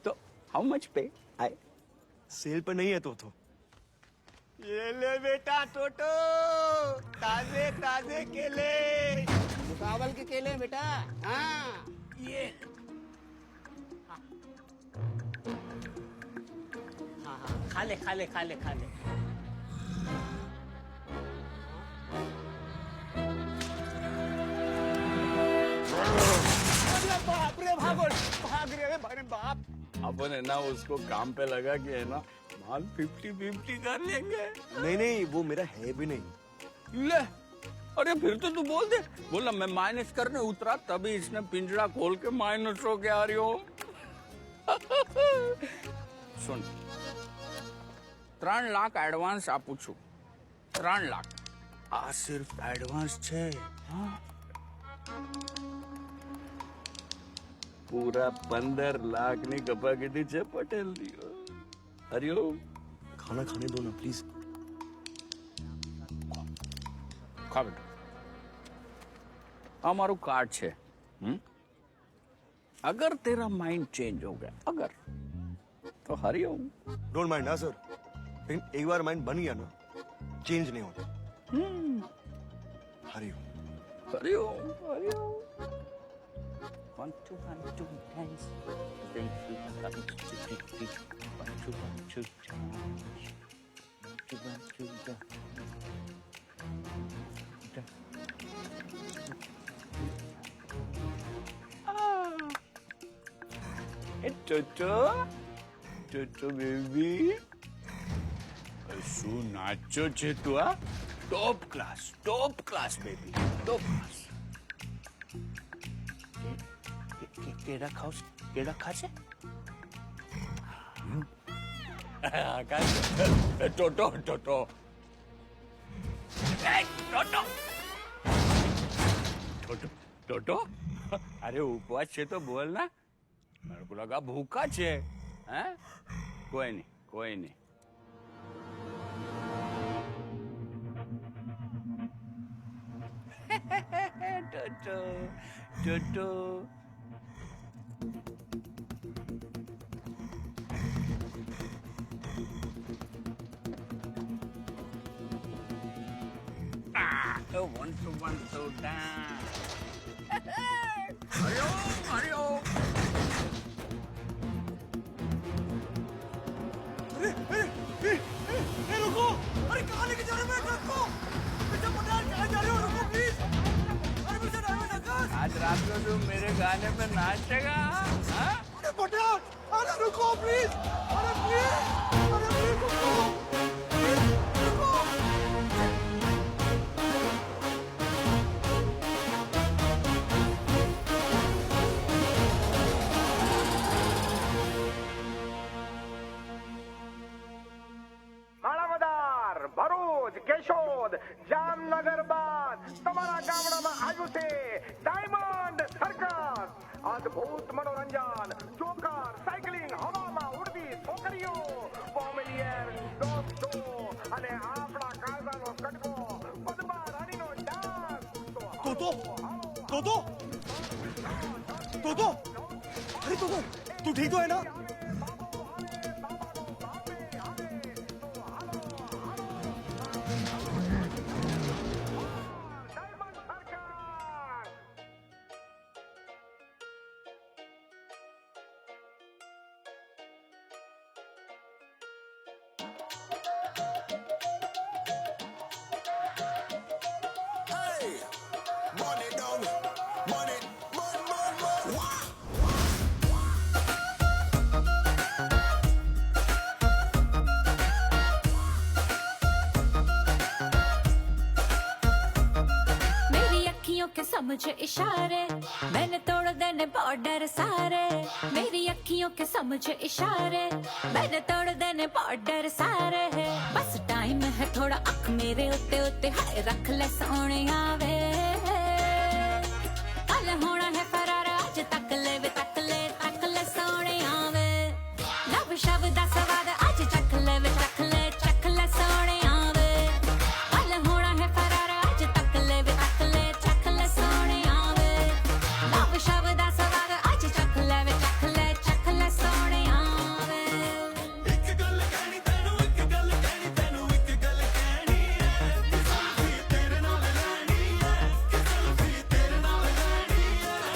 तो हाउ मच पे आए? सेल पे नहीं है तो। ये ले बेटा टोटो, ताजे ताजे केले, मुकाबल के केले बेटा। हाँ ये हाँ, खा ले खा ले खा ले खा ले। बाप रे, भाग रे भाई बाप। अपन है ना उसको काम पे लगा के है ना माल 50-50 कर लेंगे। नहीं, वो मेरा है भी नहीं। ले, अरे फिर तो तू बोल दे, बोला मैं माइनस करने उतरा तभी इसने पिंजरा खोल के माइनस हो के आ रही हो। सुन, 3 लाख एडवांस आपू छू, 3 लाख आ सिर्फ एडवांस छे। हाँ? पूरा 15 लाख ની કપાકીધી છે પટેલ ની। હરિઓમ, खाना खाने दो ना प्लीज। खा बेटा, આ મારું કાર્ડ છે। अगर तेरा माइंड चेंज हो गया, अगर, तो हरिओम। डोंट माइंड ना सर, लेकिन एक बार माइंड बन गया ना चेंज नहीं होता। Hari Om Hari Om Hari Om. 1 2 1 2 dance, 1 2 1 2 Toto baby, શું નાચો છે તું? આ top class baby, top class. કેડા ખાશે? ટોટો अरे उपवास છે તો બોલ ના, मेरे को लगा भूखा છે। हैं? कोई नहीं। टोटो want to dance. Hariom Hariom. रुको, अरे कहाँ लेके जा रहे हो मेरे ट्रक को? मिस्टर पटेल कहाँ जा रहे हो? रुको प्लीज. अरे मिस्टर ड्राइवर नकाश. आज रात को तू मेरे गाने पे नाचेगा? हाँ? अरे पटेल, अरे रुको प्लीज. अरे प्लीज, अरे प्लीज रुको. માણાવદર, ભરૂચ, કેશોદ, જામનગર બાદ તમારા ગામડામાં આવ્યું છે ડાયમંડ સર્કસ. અદ્ભુત મનોરંજન, જોકર, સાયકલિંગ, હવામાં ઉડતી છોકરીઓ, ફોર્મ્યુલિયર દોસ્તો અને આપણા કાયદાનો કટકો પદ્મા રાણીનો ડાન્સ. तोतो, तोतो, तोतो, अरे तोतो, तू ठीक तो है ना? समझ इशारे मैंने तोड़ देने बॉर्डर सारे. मेरी अखियों के समझ इशारे मैंने तोड़ देने बॉर्डर सारे. बस टाइम है थोड़ा अख मेरे उते उते हाय रख ले सोने आवे. कल होना है फरार आज तक ले सोने आवे. लव शब्द दा स्वाद आज चख ले सोने आवे. कल होना है फरार आज तक ले सोने आवे. लव शब्द दा स्वाद आज चख ले सोने आवे. एक गल कहनी तेनू, एक गल कहनी तेनू, एक गल कहनी है कि सेल्फी तेरे नाल लेनी है, कि सेल्फी तेरे नाल लेनी है.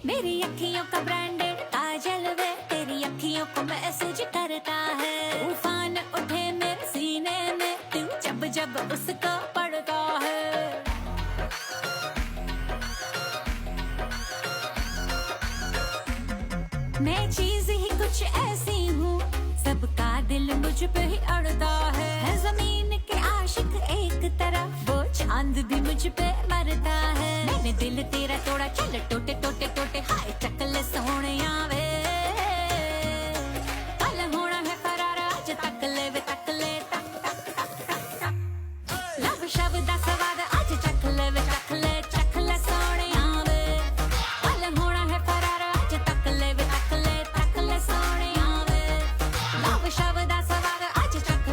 मेरी अखियों का ब्रांडेड काजल वे तेरी अखियों को मैसेज करता है. तूफान उठे मेरे सीने में तू जब जब उसको पढ़ता है. मैं चीज ही कुछ ऐसी हूँ सबका दिल मुझ पे ही अड़ता है. जमीन के आशिक एक तरफ वो चांद भी मुझ पे मरता है. मैंने दिल तेरा तोड़ा चल टोटे टोटे टोटे हाय चकले सोने आवे. कल होना है फरार आज तक ले तक लव शब्द दा स्वाद आज चख ले सोने आवे. कल होना है फरार आज तक ले सोने आवे. लव शब्द दा स्वाद आज चख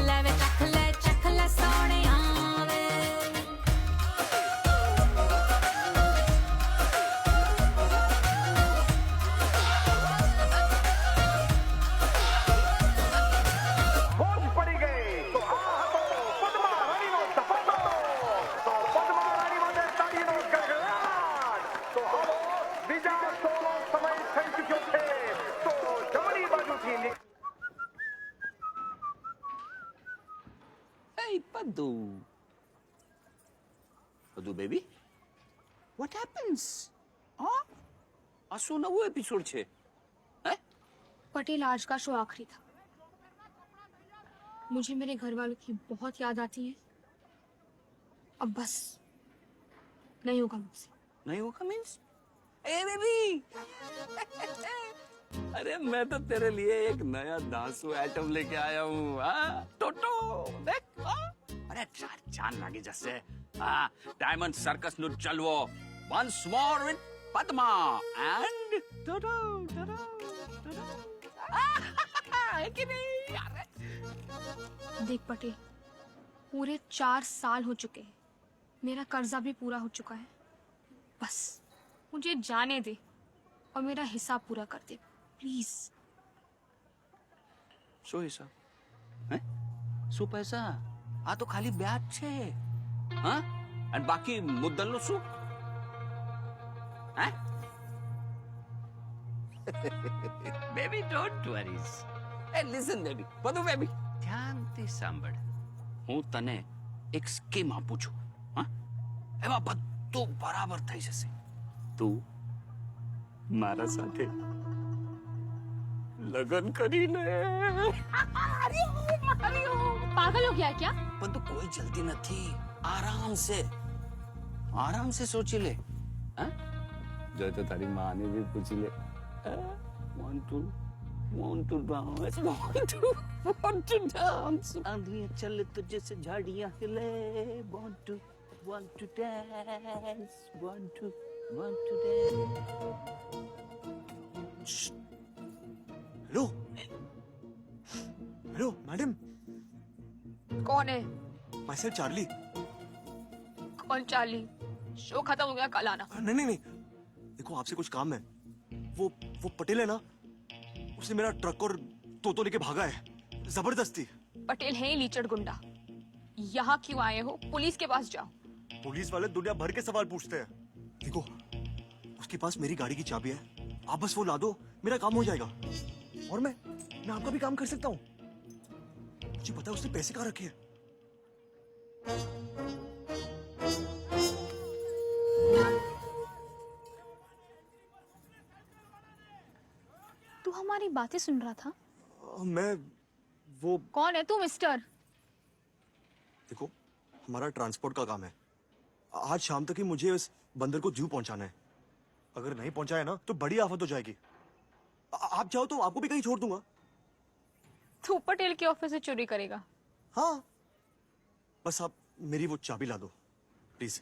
ले सोने आवे. મોજ પડી ગઈ તો આ હતો પદ્મા રાણીનો સપનો. તો પદ્મા રાણી માટે તાળીનો ગડગડાટ. તો હવે બીજા શોનો સમય થઈ ચૂક્યો છે. તો જમણી બાજુથી Hey, Padu. Padu, baby? What happens? Huh? આ શું નવો એપિસોડ છે? હે? पटेल आज का शो आखिरी था. मुझे मेरे घर वालों की बहुत याद आती है. अब बस नहीं होगा मुझसे. नहीं होगा मीन्स? ए बेबी! अरे मैं तो तेरे लिए एक नया दांसू आइटम लेके आया हूँ. हाँ? टोटो देख. हाँ? अरे चार चांद लागे जैसे. हाँ, डायमंड सर्कस नु चलवो. Once more with Padma and Toto. है कि नहीं? अरे देख पटेल, पूरे 4 साल हो चुके हैं. मेरा कर्जा भी पूरा हो चुका है. बस मुझे जाने दे और मेरा हिसाब पूरा कर दे प्लीज। શું હિસાબ? હે? શું પૈસા? આ તો ખાલી બ્યાજ છે. હા? અને બાકી મુદ્દલનું શું? હે? Baby don't worries. A listen baby, બધું બેબી ધ્યાનથી સાંભળ. હું તને એક સ્કીમ આપું છું. હા? એમાં બધું બરાબર થઈ જશે. તું મારા સાથે लगन करी ले। पागल हो गया है क्या? पर तो कोई जल्दी नहीं, आराम से सोची ले। जो तो तारी माँ ने भी पूछी ले। Want to dance। आंधियाँ चले तो जैसे झाड़ियाँ हिले। Want to dance। Want to dance। Hello hello madam. कौन है? My self Charlie. कौन चार्ली? शो खत्म हो गया, कल आना। नहीं देखो आपसे कुछ काम है। वो पटेल है ना, उसने मेरा ट्रक और तोतो लेके भागा है जबरदस्ती। पटेल है ही लीचड़ गुंडा। यहाँ क्यों आए हो? पुलिस के पास जाओ। पुलिस वाले दुनिया भर के सवाल पूछते हैं। देखो उसके पास मेरी गाड़ी की चाबी है, आप बस वो ला दो, मेरा काम हो जाएगा। और मैं आपका भी काम कर सकता हूँ। मुझे पता है उसने पैसे कहाँ रखे हैं। तू हमारी बातें सुन रहा था? मैं वो कौन है तू मिस्टर? देखो हमारा ट्रांसपोर्ट का काम है। आज शाम तक ही मुझे उस बंदर को जू पहुंचाना है। अगर नहीं पहुंचाया ना तो बड़ी आफत हो जाएगी। आप चाहो तो आपको भी कहीं छोड़ दूंगा। तू पटेल के ऑफिस से चोरी करेगा? हाँ बस आप मेरी वो चाबी ला दो प्लीज।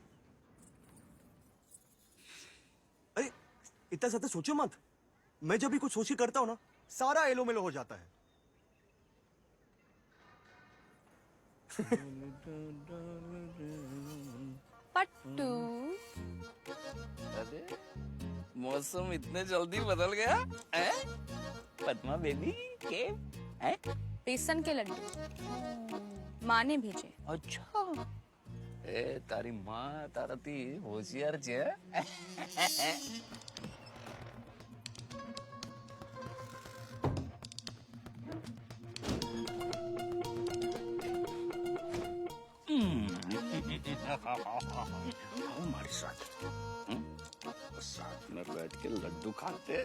अरे इतना ज्यादा सोचो मत। मैं जब भी कुछ सोच के करता हूं ना, सारा एलो मेलो हो जाता है। पट्टू। अरे मौसम इतने जल्दी बदल गया है? पद्मा बेबी के हैं? बेसन के लड्डू माँ ने भेजे। अच्छा ए तारी माँ ताराती होशियार छे। हमारे साथ में बैठ के लड्डू खाते।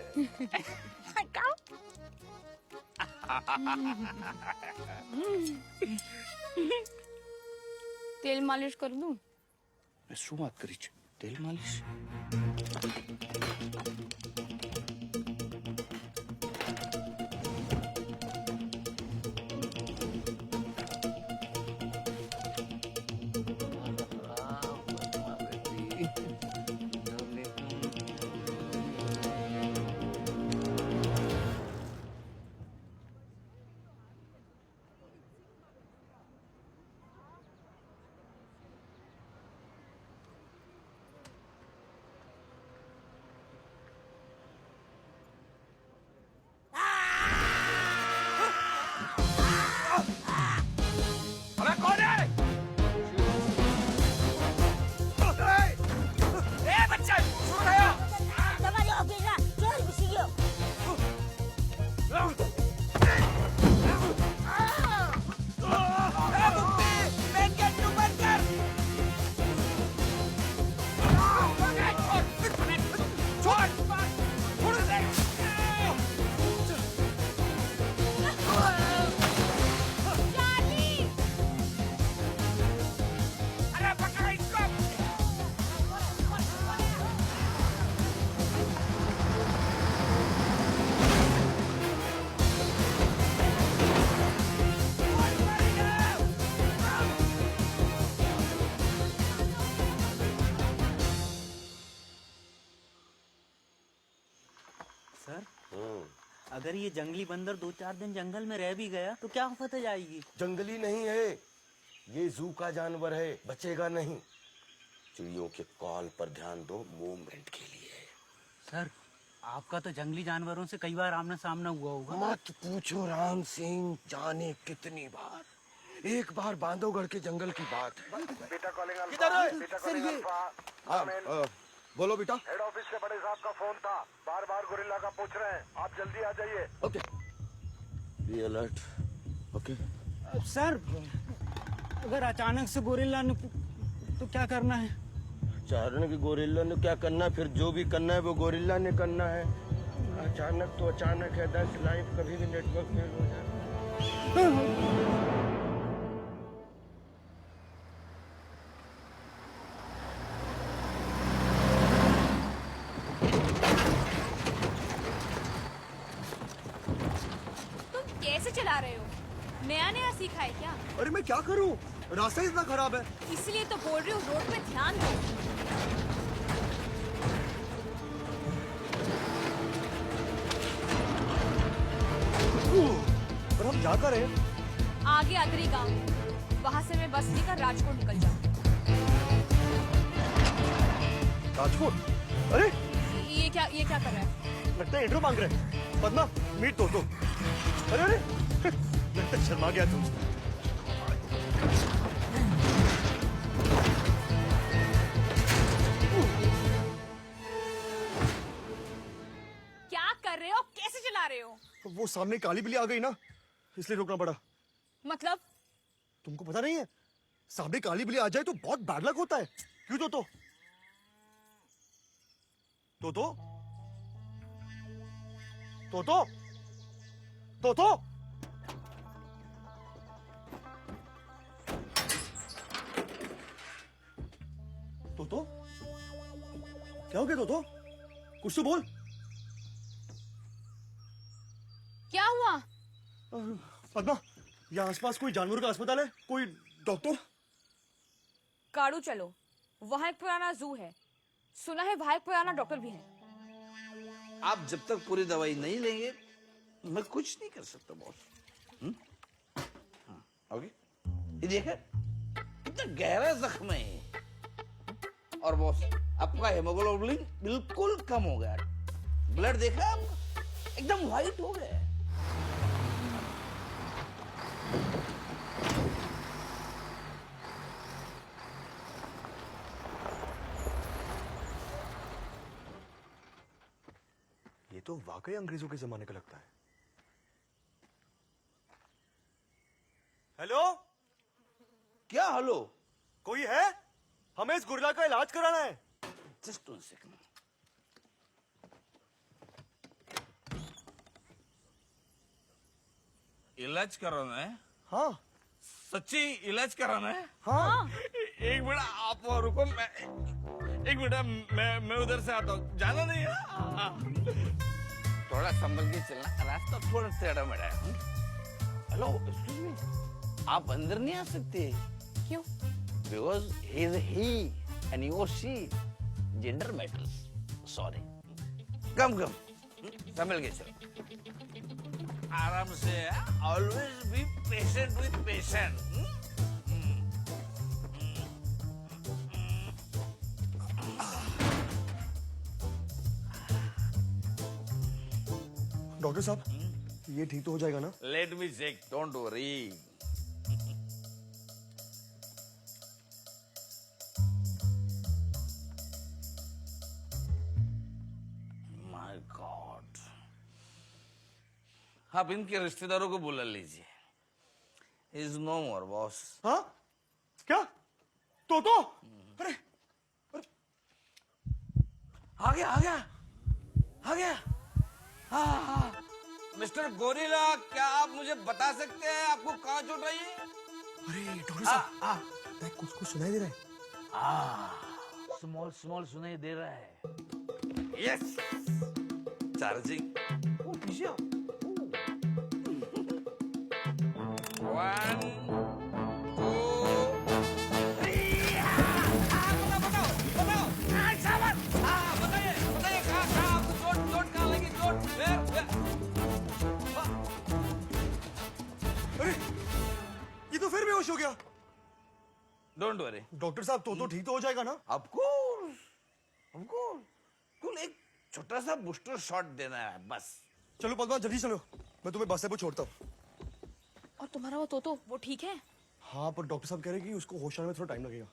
तेल मालिश कर दूं? मैं શું વાત કરી છે? તેલ માલિશ? अगर ये जंगली बंदर 2-4 दिन जंगल में रह भी गया तो क्या आफत हो जाएगी? जंगली नहीं है, ये जू का जानवर है, बचेगा नहीं। चिड़ियों के कॉल पर ध्यान दो मूवमेंट के लिए। सर आपका तो जंगली जानवरों से कई बार आमना सामना हुआ होगा। मत पूछो राम सिंह, जाने कितनी बार। एक बार बांधवगढ़ के जंगल की बात है। बेटा कॉलिंग किधर है? बेटा सर, कॉलिंग ये- अल्फा। हाँ, बोलो बेटा। हेड ऑफिस के बड़े साहब का फोन था, बार बार गोरिल्ला का पूछ रहे हैं, आप जल्दी आ जाइए। Okay, be alert. Okay. Sir अगर अचानक से गोरिल्ला ने तो क्या करना है? अचानक गोरिल्ला ने क्या करना है? फिर जो भी करना है वो गोरिल्ला ने करना है। अचानक तो अचानक है, 10 लाइफ कभी भी नेटवर्क फेल हो जाए। तुम कैसे चला रहे हो? नया नया सीखा है क्या? अरे मैं क्या करूं, रास्ता इतना खराब है। इसलिए तो बोल रही हूँ रोड पे ध्यान दो। पर हम जा कर रहे आगे आगरी गांव है, वहाँ से मैं बस लेकर राजकोट निकल जाऊँ। राजकोट? अरे ये क्या कर रहा है? लगता है इंट्रो मांग रहे हैं। पद्मा मीट तो। अरे अरे लगता है शर्मा गया तुम। क्या कर रहे हो? कैसे चला रहे हो? वो सामने काली बिल्ली आ गई ना, इसलिए रोकना पड़ा। मतलब तुमको पता नहीं है, सामने काली बिल्ली आ जाए तो बहुत बैड लक होता है। क्यों तो क्या हो गया तोतो? कुछ तो बोल। क्या हुआ? पद्मा, यहाँ आसपास कोई जानवरों का अस्पताल है? कोई डॉक्टर? काड़ू चलो, वहाँ एक पुराना जू है, सुना है वहाँ एक पुराना डॉक्टर भी है। आप जब तक पूरी दवाई नहीं लेंगे मैं कुछ नहीं कर सकता बॉस। ओके, ये देखिए कितना गहरा जख्म है। और बॉस आपका हेमोग्लोबिन बिल्कुल कम हो गया, ब्लड देखा आप एकदम व्हाइट हो गया। ये तो वाकई अंग्रेजों के जमाने का लगता है। हेलो? क्या हेलो? कोई है? हमें इस गोरिल्ला का इलाज कराना है। Just 1 second. इलाज कराना है? हाँ। सच्ची इलाज कराना है? हाँ। एक मिनट आप रुको, मैं उधर से आता हूँ। जाना नहीं है? थोड़ा संभल के चलना, रास्ता थोड़ा टेढ़ा मेढ़ा है। हेलो, एक्सक्यूज मी, आप अंदर नहीं आ सकते। क्यों? Because he is he and you are she, gender matters. Sorry. कम संभल के चलो, आराम से। Always be patient with patient. Doctor साहब, ये ठीक तो हो जाएगा ना? Let me check, don't worry. My god, आप इनके रिश्तेदारों को बुला लीजिए। Is no more boss. हाँ? क्या? तो अरे आ गया। हाँ। मिस्टर गोरिल्ला, क्या आप मुझे बता सकते हैं आपको कहाँ चोट आई है? अरे डॉक्टर साहब, कुछ सुनाई दे रहा है। स्मॉल सुनाई दे रहा है। Yes, charging. पीछे आओ। 1 2 बताइए कहाँ चोट कहाँ लगी? अरे ये तो फिर बेहोश हो गया। डोंट वरी डॉक्टर साहब, तो ठीक तो हो जाएगा ना? Of course. कुल एक छोटा सा बूस्टर शॉट देना है बस। चलो पद्मा जल्दी चलो, मैं तुम्हें बस से छोड़ता हूँ। और तुम्हारा वो तोतो वो ठीक है? हाँ पर डॉक्टर साहब कह रहे हैं कि उसको होश आने में थोड़ा टाइम लगेगा।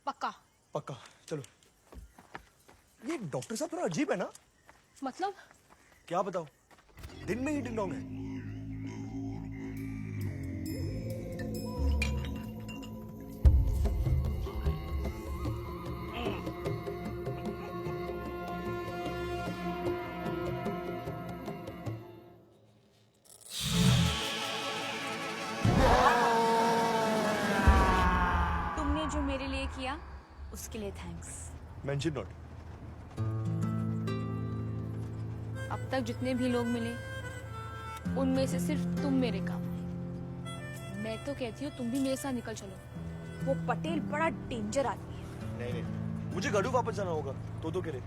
पक्का? पक्का चलो। ये डॉक्टर साहब थोड़ा अजीब है ना? मतलब? क्या बताओ, दिन में ही डिंग डोंग है। तुमने जो मेरे लिए किया उसके लिए थैंक्स। Mention note. अब तक जितने भी लोग मिले उनमें से सिर्फ तुम मेरे काम आए। मैं तो कहती हूँ तुम भी मेरे साथ निकल चलो। वो पटेल बड़ा डेंजर आदमी है। नहीं नहीं, मुझे गढ़ू वापस जाना होगा। तो कह रहे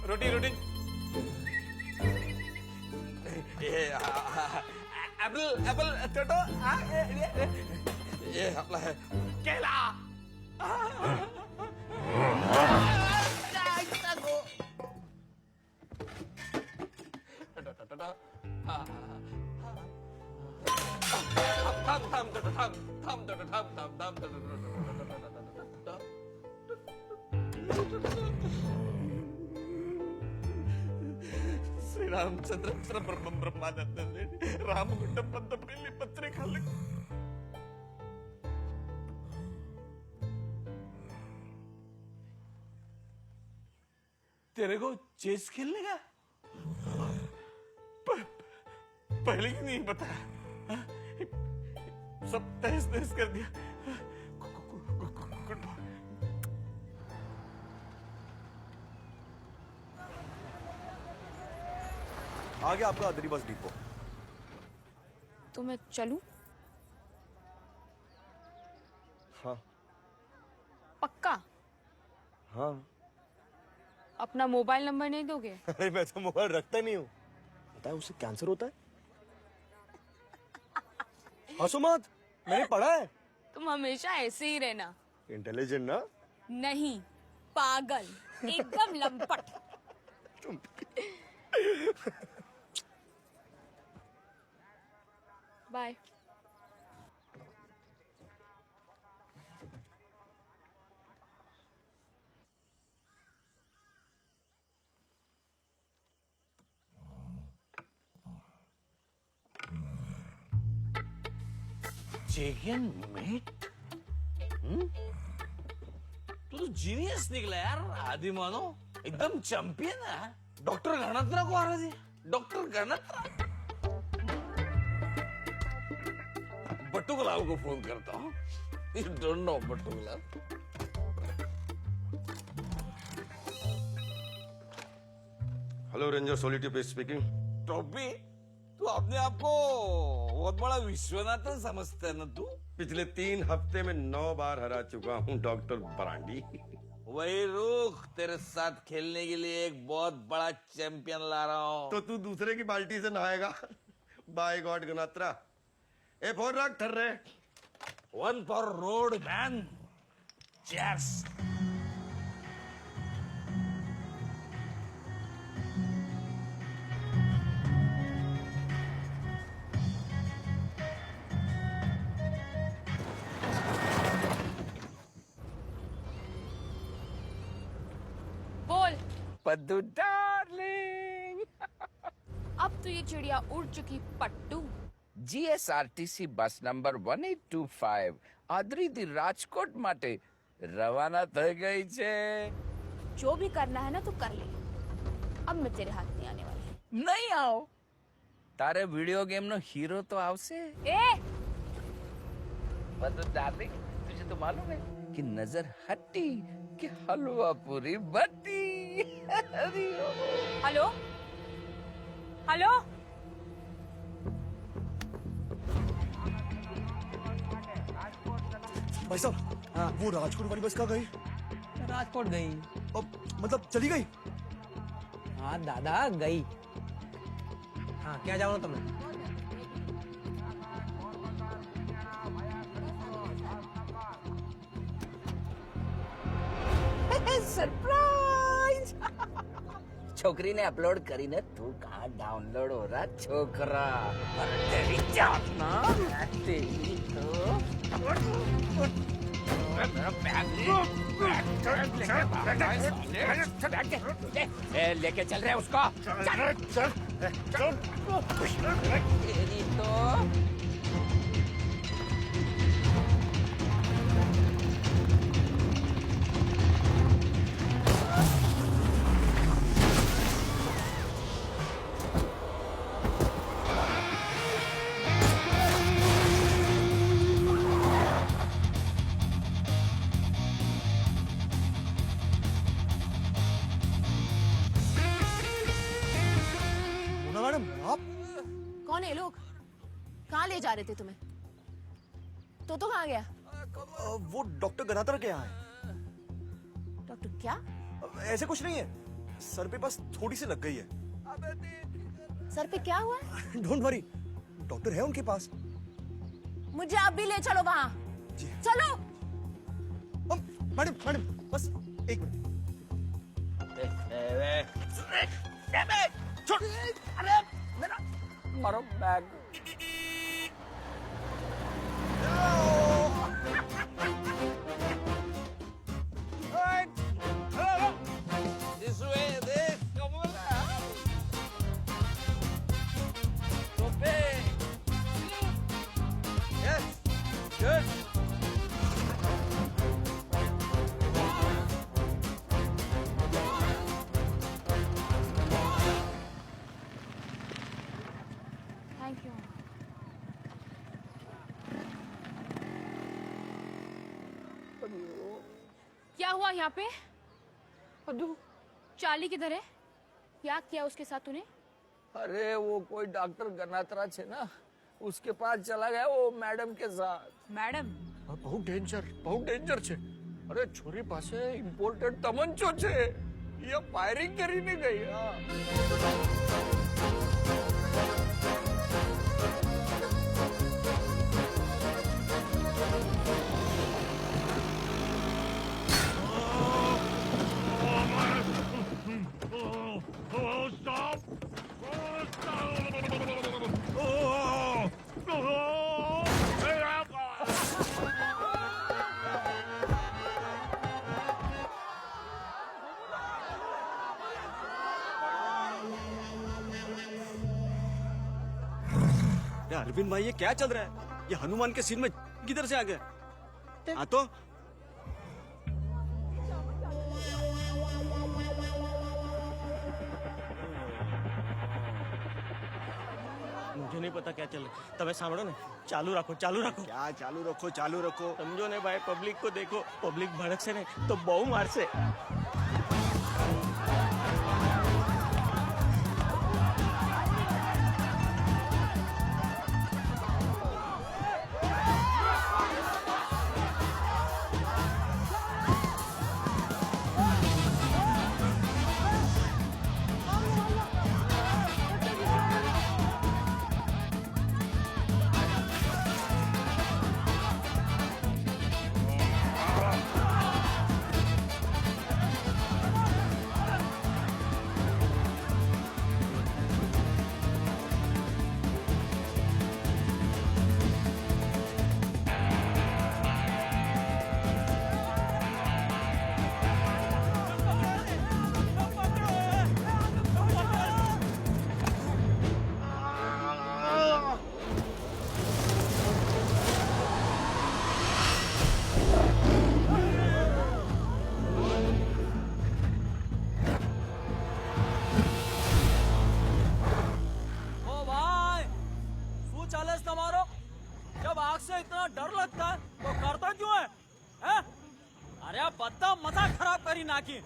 रोटी रोटी एप्पल एप्पल टोटो ये अपना है केला। श्रीरामचंद्र ब्रह्मानंद रामगुंड पंतपल्ली पत्रे खाली। तेरे को चेस खेलने का पहले ही नहीं बताया, सब तहस नहस कर दिया। आ गया आपका अदरी बस डिपो। तो मैं चलूं? हाँ। पक्का? हाँ। अपना मोबाइल नंबर नहीं दोगे? अरे मैं तो मोबाइल रखता नहीं हूँ। पता है उसे कैंसर होता है। हंसो मत, मैंने पढ़ा है। तुम हमेशा ऐसे ही रहना। इंटेलिजेंट ना? नहीं, पागल, एकदम लंपट। बाय। Chicken meet? तू तो जीनियस निकला यार, आदि मानो एकदम चैंपियन है। डॉक्टर गणत्रा को आ रहा थी, डॉक्टर गणत्रा। बट्टू गुलाब को फोन करता हूँ। You don't know Battu Gulab. Hello ranger सोलिटी स्पीकिंग। टॉपी, तू अपने आप को बहुत बड़ा विश्वनाथन समझता है ना तू? पिछले 3 हफ्ते में 9 बार हरा चुका हूँ डॉक्टर ब्रांडी। वही रुख, तेरे साथ खेलने के लिए एक बहुत बड़ा चैंपियन ला रहा हूँ। तो तू दूसरे की बाल्टी से नहाएगा? By god Ganatra. ए फोन रख ठर्रे। 1 फॉर रोड मैन। चीयर्स। बोल। पद्दू डार्लिंग। अब तो ये चिड़िया उड़ चुकी पट्टू। GSRTC बस नंबर 1825 आदरीदी राजकोट माटे रवाना થઈ ગઈ છે। जो भी करना है ना तो कर ले, अब मैं तेरे हाथ नहीं आने वाली। नहीं आओ, તારે વિડિયો ગેમ નો હીરો તો આવશે ए पर डार्लिंग तुझे तो मालूम है कि नजर हटी कि हलवा पूरी बटी हेलो हेलो भाई साहब वो राजकोट वाली बस कहाँ गई? राजकोट गई। मतलब चली गई? हाँ दादा गई। हाँ क्या जाओ तुमने? सरप्राइज छोकरी ने अपलोड करी ने तू कहाँ डाउनलोड हो रहा छोकरा अरे तेरी जात ना तेरी तो मेरा बैग लेके चल रहे उसको चल तेरी तो कौन है लोग? कहाँ ले जा रहे थे तुम्हें? तो कहाँ गया? वो डॉक्टर गनातर के यहाँ है। डॉक्टर क्या? ऐसे कुछ नहीं है, सर पे बस थोड़ी सी लग गई है। सर पे क्या हुआ? डोंट वरी, डॉक्टर है उनके पास। मुझे आप भी ले चलो वहाँ। चलो। मैडम मैडम बस एक मिनट। अरे मेरा मारो bag This way, this, come on. Sophie. Yes, good. Thank you. क्या हुआ यहाँ पे? चार्ली किधर है? क्या किया उसके साथ तूने? अरे वो कोई डॉक्टर गनात्रा छे ना, उसके पास चला गया वो मैडम के साथ। मैडम बहुत डेंजर छे। अरे छोरी पासे इम्पोर्टेड तमंचो छे, ये फायरिंग કરીને ગઈ। अरविंद भाई ये क्या चल रहा है? ये हनुमान के सीन में किधर से आ गया? हाँ तो मुझे नहीं पता क्या चल रहा है। तबे सांभळो ने, चालू रखो। क्या चालू रखो? समझो ने भाई, पब्लिक को देखो, पब्लिक भड़क से नहीं तो बहु मार से। इतना डर लगता है तो करता क्यों है? अरे आप बता मजाक खराब करी ना की।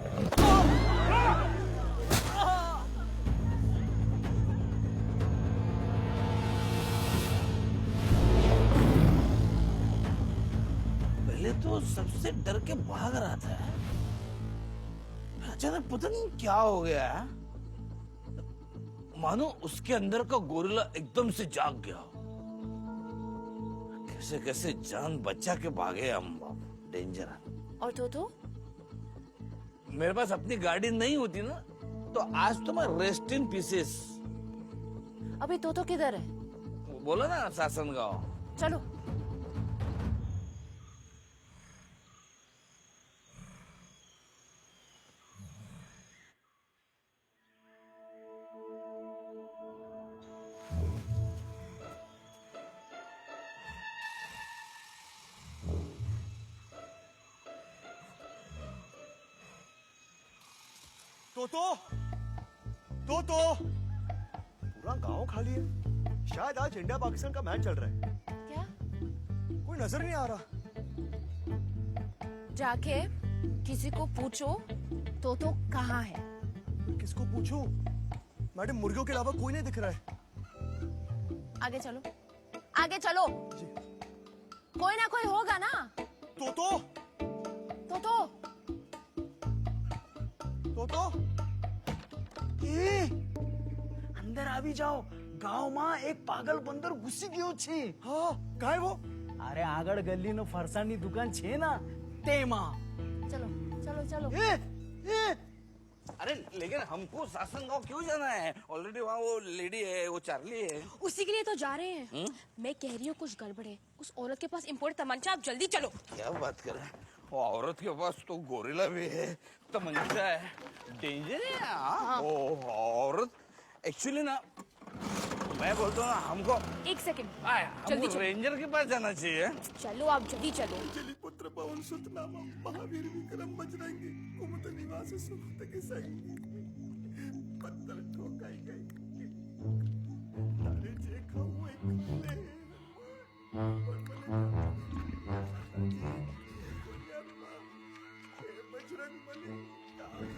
पहले तो सबसे डर के भाग रहा था, अचानक पता नहीं क्या हो गया, मानो उसके अंदर का गोरिल्ला एकदम से जाग गया। कैसे कैसे जान बचा के भागे हम, डेंजर। और तो मेरे पास अपनी गाड़ी नहीं होती ना तो आज तो मैं रेस्ट इन पीसेस। अभी तो किधर है? बोला ना सासन गाँव। चलो। तो पूरा गांव खाली है। शायद आज इंडिया पाकिस्तान का मैच चल रहा है। क्या? कोई नजर नहीं आ रहा। जाके किसी को पूछो तो कहाँ है? किसको पूछूं? मैडम, मुर्गियों के अलावा कोई नहीं दिख रहा है। आगे चलो, आगे चलो। कोई ना कोई होगा ना। तो अंदर आ भी जाओ। गांव में एक पागल बंदर घुसी गयो छे। हाँ, काहे वो? अरे आगळ गली नो फरसानी दुकान छे ना, तेमा। चलो चलो चलो। अरे लेकिन हमको सासन गाँव क्यों जाना है? ऑलरेडी वहाँ वो लेडी है, वो चार्ली है। उसी के लिए तो जा रहे हैं। मैं कह रही हूँ कुछ गड़बड़ है। उस औरत के पास इम्पोर्ट तमंचा, आप जल्दी चलो। क्या बात कर रहे हैं? वो औरत के पास तो गोरिल्ला भी है, तमंचा है, डेंजर है। हाँ। वो औरत एक्चुअली ना, मैं बोलता हूँ ना, हमको एक सेकंड, जल्दी रेंजर के पास जाना चाहिए। चलो आप जल्दी चलो। पुत्र पवन सुत नामा महावीर विक्रम बजरंगी कुमत निवास सुखत के संगी पत्थर ठोकाई गई तारे जे खाऊं एक ले बजरंग बली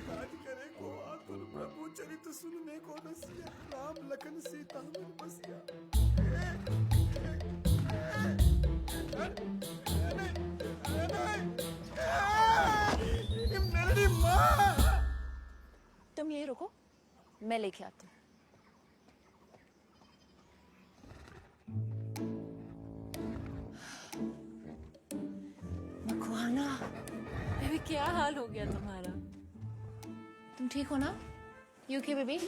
काज करे को आतुर प्रभु चरित सुनने को नसिया राम लखन सीता मन बसिया। मेरी माँ। तुम यही रुको, मैं लेके आती हूँ। मखवाना, बेबी क्या हाल हो गया तुम्हारा? तुम ठीक हो ना? You okay, baby?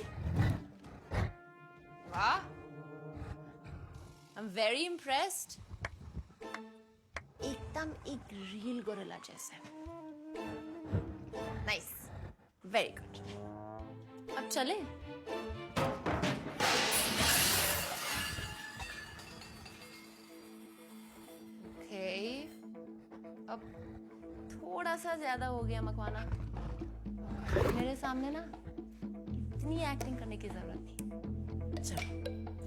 वाह, I'm very impressed. एकदम एक रियल गोरिल्ला जैसे। Nice, very good. अब चले? ओके, अब थोड़ा सा ज्यादा हो गया मखवाना। मेरे सामने ना इतनी एक्टिंग करने की जरूरत नहीं। चलो,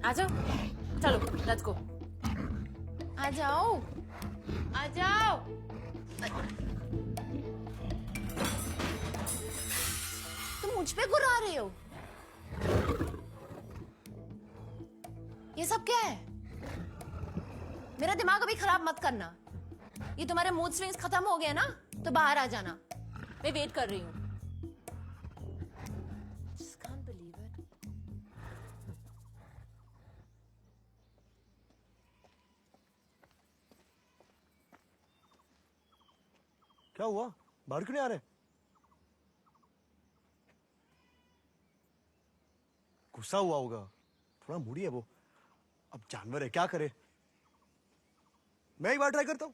आ जाओ। चलो, लेट्स गो। आ जाओ, आ जाओ। तुम मुझ पे गुर्रा रहे हो? ये सब क्या है? मेरा दिमाग अभी खराब मत करना। ये तुम्हारे मूड स्विंग्स खत्म हो गए ना, तो बाहर आ जाना। मैं वेट कर रही हूँ। Just can't believe it. क्या हुआ? बाहर क्यों नहीं आ रहे? गुस्सा हुआ होगा, थोड़ा मूडी है वो। अब जानवर है, क्या करे? मैं एक बार ट्राई करता हूँ।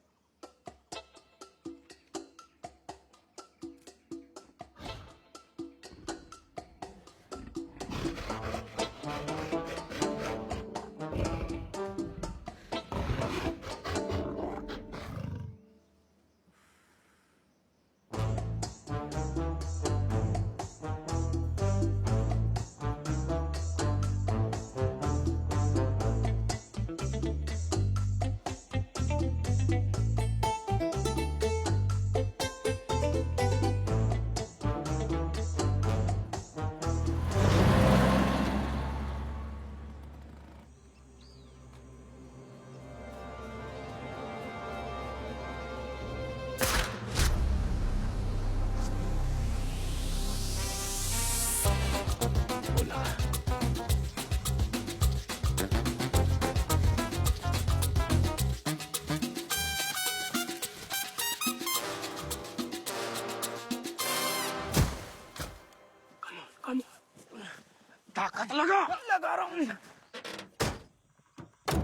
लगा रहा हूँ।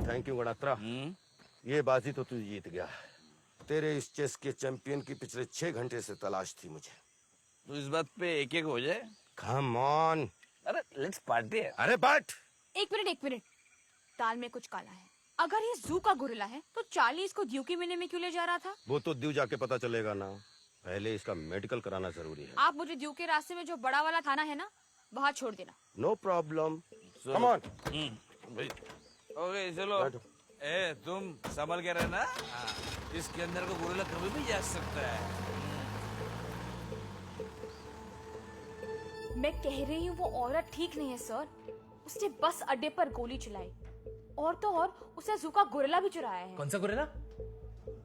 Thank you Ganatra. ये बाजी तो तू जीत गया। तेरे इस चेस के चैंपियन की पिछले 6 घंटे से तलाश थी मुझे। तो इस बात पे एक एक हो जाए। Come on. अरे लेट्स पार्टी। अरे बैठ। एक मिनट, दाल में कुछ काला है। अगर ये जू का गोरिल्ला है तो चार्ली इसको द्यू के महीने में क्यों ले जा रहा था? वो तो द्यू जाके पता चलेगा ना, पहले इसका मेडिकल कराना जरूरी है। आप मुझे द्यू के रास्ते में जो बड़ा वाला थाना है ना, वहाँ छोड़ देना। No problem, come on. Okay चलो। ए तुम संभल के रहना। इसके अंदर का गोरिल्ला कभी भी जा सकता है। मैं कह रही हूँ वो औरत ठीक नहीं है सर। उसने बस अड्डे पर गोली चलाई और तो और उसे जू का गोरिल्ला भी चुराया है। कौन सा गोरिल्ला?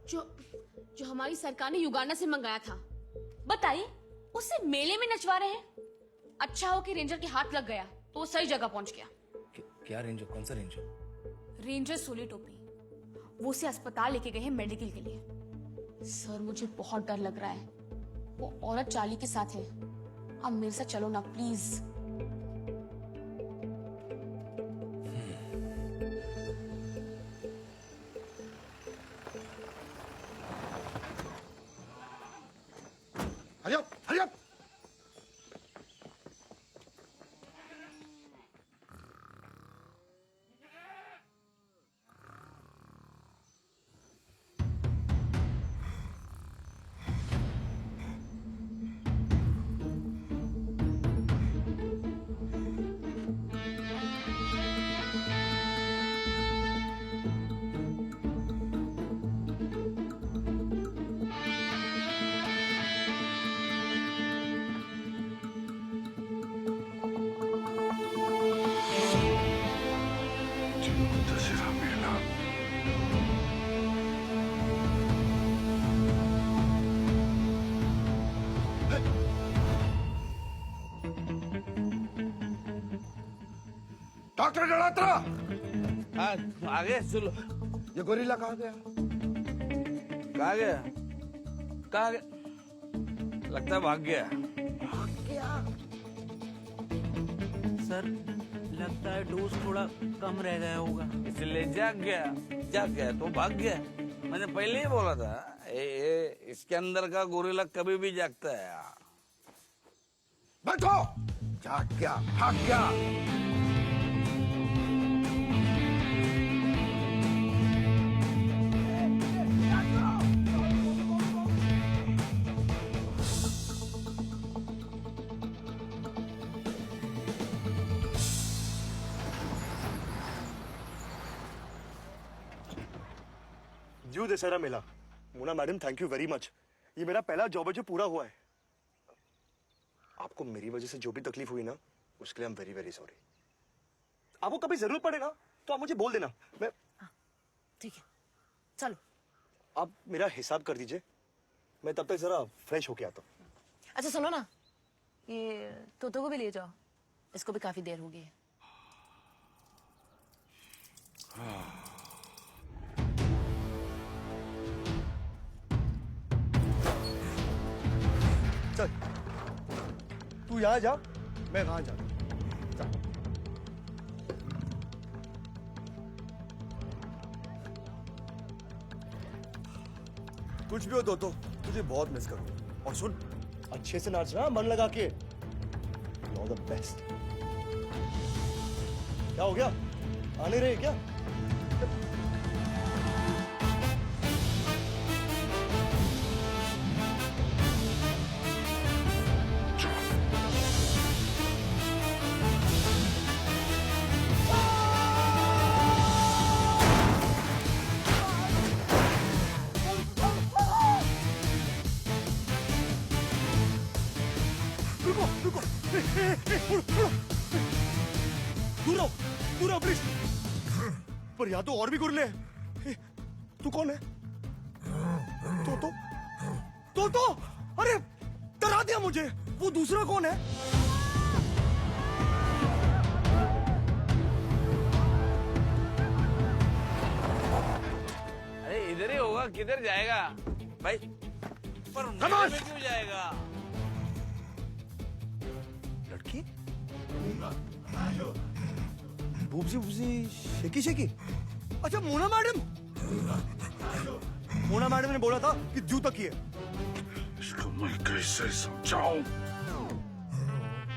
जो हमारी सरकार ने युगांडा से मंगाया था। बताइए, उसे मेले में नचवा रहे हैं। अच्छा हो कि रेंजर के हाथ लग गया तो वो सही जगह पहुंच गया। क्या रेंजर? कौन सा रेंजर? रेंजर सोली टोपी। वो उसे अस्पताल लेके गए हैं मेडिकल के लिए। सर मुझे बहुत डर लग रहा है। वो औरत चार्ली के साथ है। आप मेरे साथ चलो ना please. Hurry up. Doctor Ganatra. आगे चलो। ये गोरिल्ला कहाँ गया? कहाँ गया? लगता है भाग गया। सर लगता है डोज थोड़ा कम रह गया होगा, इसलिए जाग गया तो भाग गया। मैंने पहले ही बोला था इसके अंदर का गोरिल्ला कभी भी जागता है। बैठो। जाग गया, भाग गया। जू दशहरा मेला। Mona madam, thank you very much. ये मेरा पहला जॉब है जो पूरा हुआ है। आपको मेरी वजह से जो भी तकलीफ हुई ना, उसके लिए I am very very sorry. आपको कभी जरूरत पड़ेगा तो आप मुझे बोल देना। मैं ठीक है, चलो। आप मेरा हिसाब कर दीजिए, मैं तब तक जरा फ्रेश होके आता हूँ। अच्छा सुनो ना, ये तोतो को भी ले जाओ, इसको भी काफी देर हो गई है। चल तू यहाँ जा, मैं वहां जा। कुछ भी हो तो तुझे बहुत मिस करूँ। और सुन, अच्छे से नाचना, मन लगा के। All the best. क्या हो गया? आने रहे क्या? दूर रहो प्लीज। पर यहाँ तो और भी गुरले हैं। तू कौन है? तो अरे डरा दिया मुझे। वो दूसरा कौन है? अरे इधर ही होगा, किधर जाएगा भाई? पर मेले में क्यों जाएगा? लड़की? बूबसी शेकी शेकी। अच्छा मोना मैडम ने बोला था कि जू तक ही है। इसको मैं कैसे समझाऊं?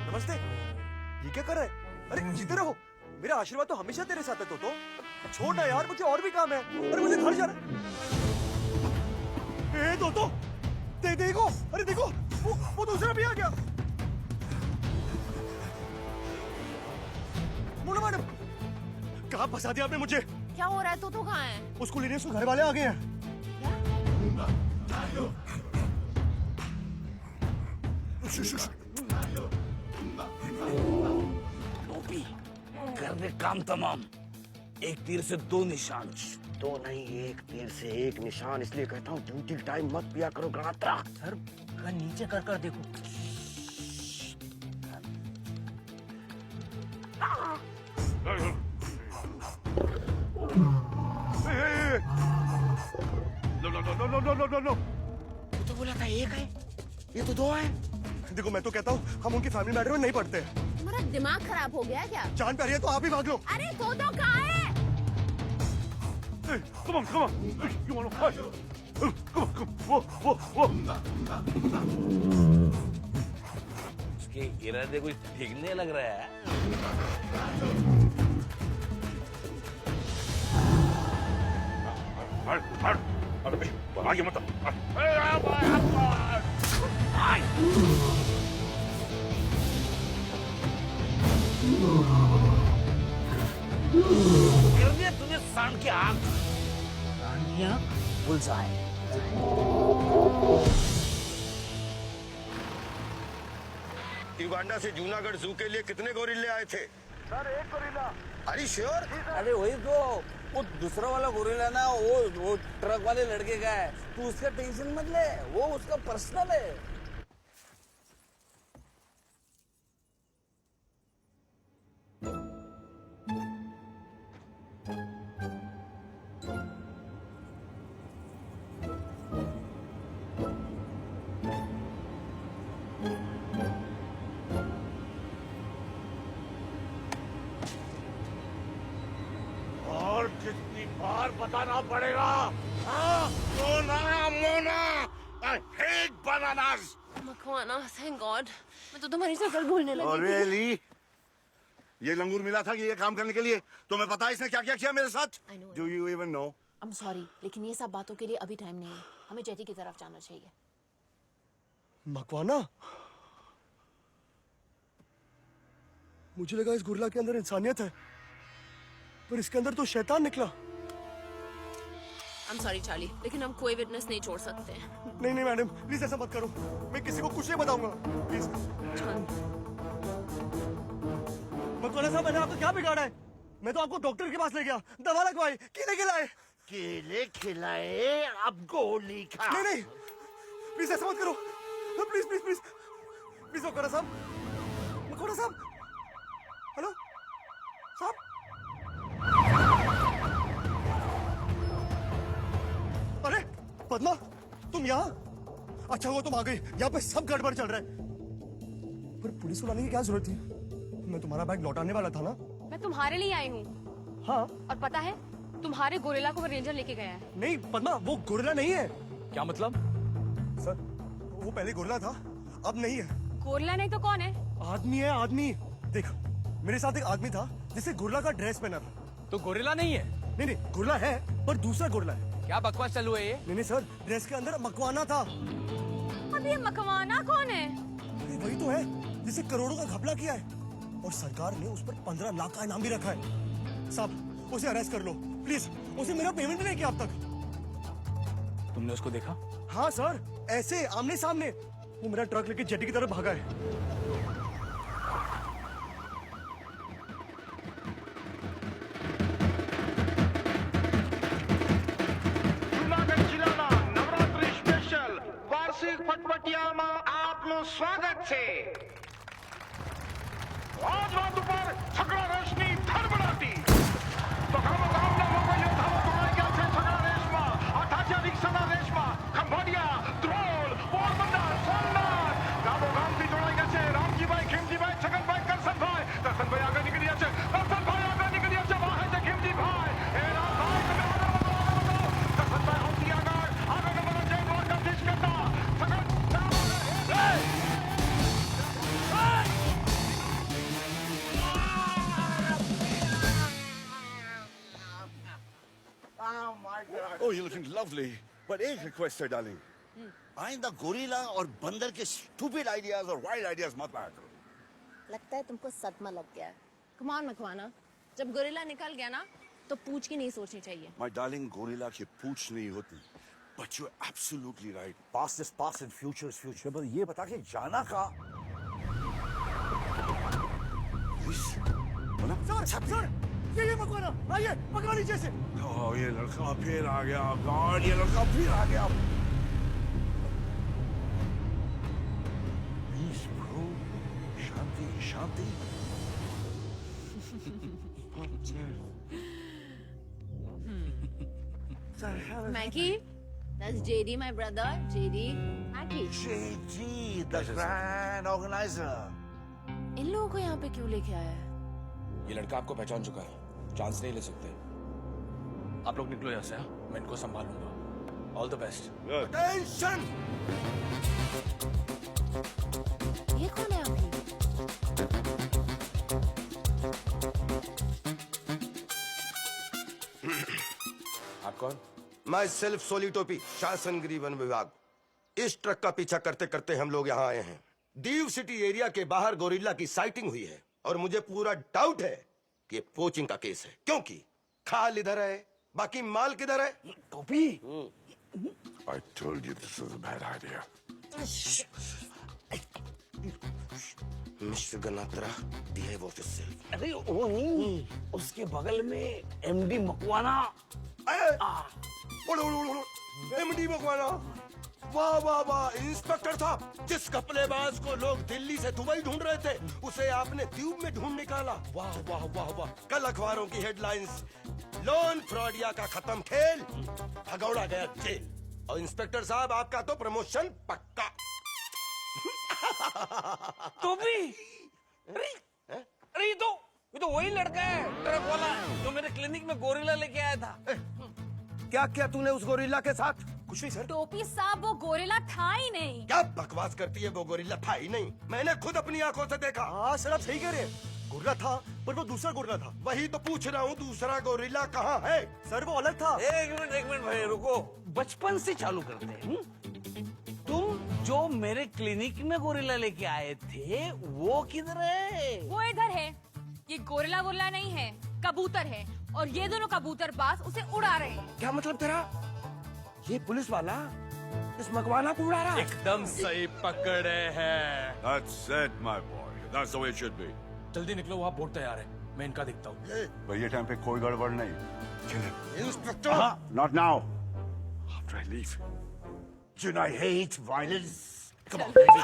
नमस्ते, ये क्या कर रहा है? अरे जीते रहो, मेरा आशीर्वाद तो हमेशा तेरे साथ है तो छोड़ ना यार, मुझे और भी काम है। अरे मुझे घर जाना है। तो देखो, अरे देखो वो दूसरा भी आ गया। मोना मैडम, कहाँ फंसा दिया आपने मुझे? क्या हो रहा है? तो कहाँ है? उसको लेने उसको घर वाले आ गए हैं। टोपी, कर दे काम तमाम। एक तीर से दो निशान। तो नहीं, एक तीर से एक निशान। इसलिए कहता हूँ ड्यूटी टाइम मत पिया करो गणात्रा। सर नीचे कर देखो। नो। तो बोला था एक है, ये तो दो है। देखो मैं तो कहता हूँ हम उनकी फैमिली मैटर में नहीं पड़ते। तुम्हारा दिमाग खराब हो गया है क्या? जान पे आ रही है तो आप ही भाग लो। अरे तो कहाँ है? Come on. You want to fight? Come. Whoa. उसके इरादे कुछ ठीक नहीं लग रहा है। आगे मत। कर दिया तूने सांड की आग। बुलसाए। युगांडा से जूनागढ़ जू के लिए कितने गोरिल्ले आए थे? Sir 1 gorilla. अरे श्योर? अरे वही तो, वो दूसरा वाला गोरिल्ला ना, वो ट्रक वाले लड़के का है। तू उसका टेंशन मत ले, वो उसका पर्सनल है। और कितनी बार बताना पड़ेगा? Mona, I hate bananas. Makhwana, thank god. मैं तो तुम्हारी शक्ल भूलने लगी थी। really? ये लंगूर मिला था कि ये काम करने के लिए? तुम्हें पता है इसने क्या क्या किया मेरे साथ? Do you even know? I'm sorry, लेकिन ये सब बातों के लिए अभी टाइम नहीं है। हमें जेटी की तरफ जाना चाहिए। मकवाना, मुझे लगा इस गुरला के अंदर इंसानियत है, पर इसके अंदर तो शैतान निकला। I'm sorry चार्ली, लेकिन हम कोई विटनेस नहीं छोड़ सकते हैं। नहीं मैडम, प्लीज ऐसा मत करो। मैं किसी को कुछ नहीं बताऊंगा, प्लीज। मकवाना साहब, मैंने आपको क्या बिगाड़ा है? मैं तो आपको डॉक्टर के पास ले गया, दवा लगवाई, केले खिलाए। केले खिलाए, अब गोली खा। नहीं, प्लीज ऐसा मत करो। प्लीज मकवाना साहब, हेलो साहब। अरे पद्मा, तुम यहाँ? अच्छा हुआ तुम आ गई, यहाँ पे सब गड़बड़ चल रहा है। पर पुलिस को लाने की क्या जरूरत थी? मैं तुम्हारा बैग लौटाने वाला था ना। मैं तुम्हारे लिए आई हूँ। हाँ, और पता है, तुम्हारे गोरिल्ला को वो रेंजर लेके गया है। नहीं पद्मा, वो गोरिल्ला नहीं है। क्या मतलब? सर, वो पहले गोरिल्ला था, अब नहीं है। गोरिल्ला नहीं तो कौन है? आदमी है, आदमी। देख, मेरे साथ एक आदमी था जिसे गोरिल्ला का ड्रेस पहना था। तो गोरिल्ला नहीं है? नहीं, गोरिल्ला है, पर दूसरा गोरिल्ला है। क्या बकवास चालू है ये? नहीं सर, ड्रेस के अंदर मकवाना था। अब ये मकवाना कौन है? वही तो है जिसे करोड़ों का घपला किया है, और सरकार ने उस पर 15 लाख का इनाम भी रखा है। साहब, उसे अरेस्ट कर लो प्लीज। उसे मेरा पेमेंट भी नहीं किया अब तक। तुमने उसको देखा? हाँ सर, ऐसे आमने सामने। वो मेरा ट्रक लेके जेटी की तरफ भागा है। જૂનાગઢ જિલ્લાના નવરાત્રી સ્પેશિયલ વાર્ષિક ફટફટિયામાં આપનું સ્વાગત છે। રાજમાર્ગ ઉપર છકડા રેસની ધડબડાટી તો ગામના લોકો યોદ્ધાઓ જોડાઈ ગયા છે છકડા રેસમાં। આ ઢાંચા રિક્ષાના રેસમાં ખંભાળિયા, ધ્રોલ, પોરબંદર, સોમનાથ ગામોગામથી જોડાઈ ગયા છે। રામજીભાઈ, ખીમજીભાઈ, છગનભાઈ, કરસનભાઈ આગળ નીકળ્યા છે। કરસનભાઈ આગળ નીકળ્યા Oh my God. Oh, you're looking lovely. But एक request है, darling. आइंदा गोरिल्ला और बंदर के stupid ideas और wild ideas मत लाया करो. लगता है तुमको सदमा लग गया है। Come on, मकवाना, जब गोरिल्ला निकल गया ना, तो पूछ की नहीं सोचनी चाहिए। My darling, गोरिल्ला की पूछ नहीं होती. But you're absolutely right. Past is past and future is future. पर ये बता के जाना कहाँ? सर, ये मकवाना, आइए, पकड़ लीजिए इसे। Oh, ये लड़का फिर आ गया. God, ये लड़का फिर आ गया. Peace, bro. Shanti, Shanti. Maggie, that's JD, my brother. JD, Maggie. JD, the grand organizer. इन लोगों को यहाँ पे क्यों लेके आया है? ये लड़का आपको पहचान चुका है, चांस नहीं ले सकते। आप लोग निकलो यहाँ से, हाँ? मैं इनको संभालूंगा। All the best. Attention! ये कौन है आपकी? आप कौन? मैं सेल्फ सोली टोपी, शासन गृह वन विभाग। इस ट्रक का पीछा करते करते हम लोग यहाँ आए हैं। दीव सिटी एरिया के बाहर गोरिल्ला की साइटिंग हुई है और मुझे पूरा डाउट है कि ये पोचिंग का केस है, क्योंकि खाल इधर है, बाकी माल किधर है? टोपी। I told you this was a bad idea. Mister Ganatra, behave of yourself. अरे वो नहीं, उसके बगल में MD मकवाना। एमडी मकवाना, वाह वाह वाह, इंस्पेक्टर साहब, जिस कपलेबाज को लोग दिल्ली से दुबई ढूंढ रहे थे, उसे आपने द्वीप में ढूंढ निकाला। वाह वाह वाह वाह। कल अखबारों की हेडलाइंस, लोन फ्रॉडिया का खत्म खेल, भगौड़ा गया जेल। और इंस्पेक्टर साहब, आपका तो प्रमोशन पक्का। टोपी, अरे ये तो वही लड़का है, ट्रक वाला, जो मेरे क्लिनिक में गोरिल्ला लेके आया था। क्या क्या तूने उस गोरिल्ला के साथ? कुछ नहीं सर। टोपी साहब, वो गोरिल्ला था ही नहीं। क्या बकवास करती है, वो गोरिल्ला था ही नहीं। मैंने खुद अपनी आंखों से देखा। हाँ सर, आप सही कह रहे हैं। गोरिल्ला था, पर वो दूसरा गोरिल्ला था। वही तो पूछ रहा हूँ, दूसरा गोरिल्ला कहाँ है? सर, वो अलग था। एक मिनट भाई, रुको। बचपन से चालू करते हैं। तुम जो मेरे क्लिनिक में गोरिल्ला लेके आए थे, वो किधर है? वो इधर है। ये गोरिल्ला वोरिल्ला नहीं है, कबूतर है, और ये दोनों कबूतरबाज उसे उड़ा रहे हैं। क्या मतलब तेरा? ये पुलिस वाला इस मकवाना को उड़ा रहा है? एकदम सही पकड़े हैं। That's it, my boy. That's the way it should be. जल्दी निकलो, वहाँ बोट तैयार है, मैं इनका देखता हूँ। भाई ये टाइम पे कोई गड़बड़ नहीं। Kill him. Inspector, Not now. After I leave. You know I hate violence. Come on, baby.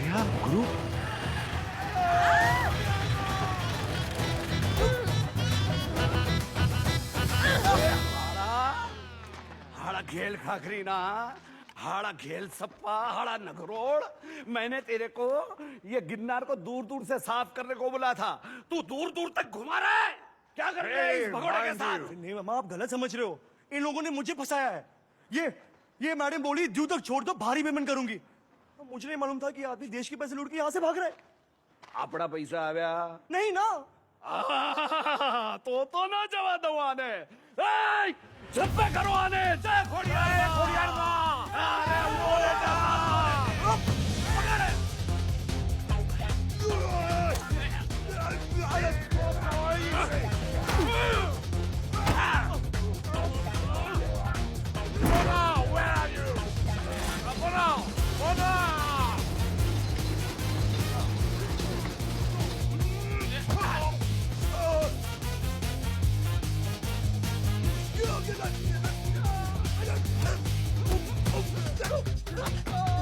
यहाँ ग्रुप। हाड़ा घेल खाखरी ना, हाड़ा घेल सप्पा, हाड़ा नगरोड़। मैंने तेरे को ये गिरनार को दूर दूर से साफ करने को बोला था, तू दूर दूर तक घुमा रहा है। क्या कर रहे हैं इस भगोड़े के साथ? नहीं मामा, आप गलत समझ रहे हो। इन लोगों ने मुझे फंसाया है। ये मैडम बोली द्वीप तक छोड़ दो, भारी पेमेंट करूंगी। मुझे नहीं मालूम था कि आदमी देश के पैसे लूट के यहाँ से भाग रहा है। अपना पैसा आ गया नहीं ना। तो ना जवा दो आने। चुप करो आने। जय खोड़ियार माँ। अरे वो ले जा। Oh!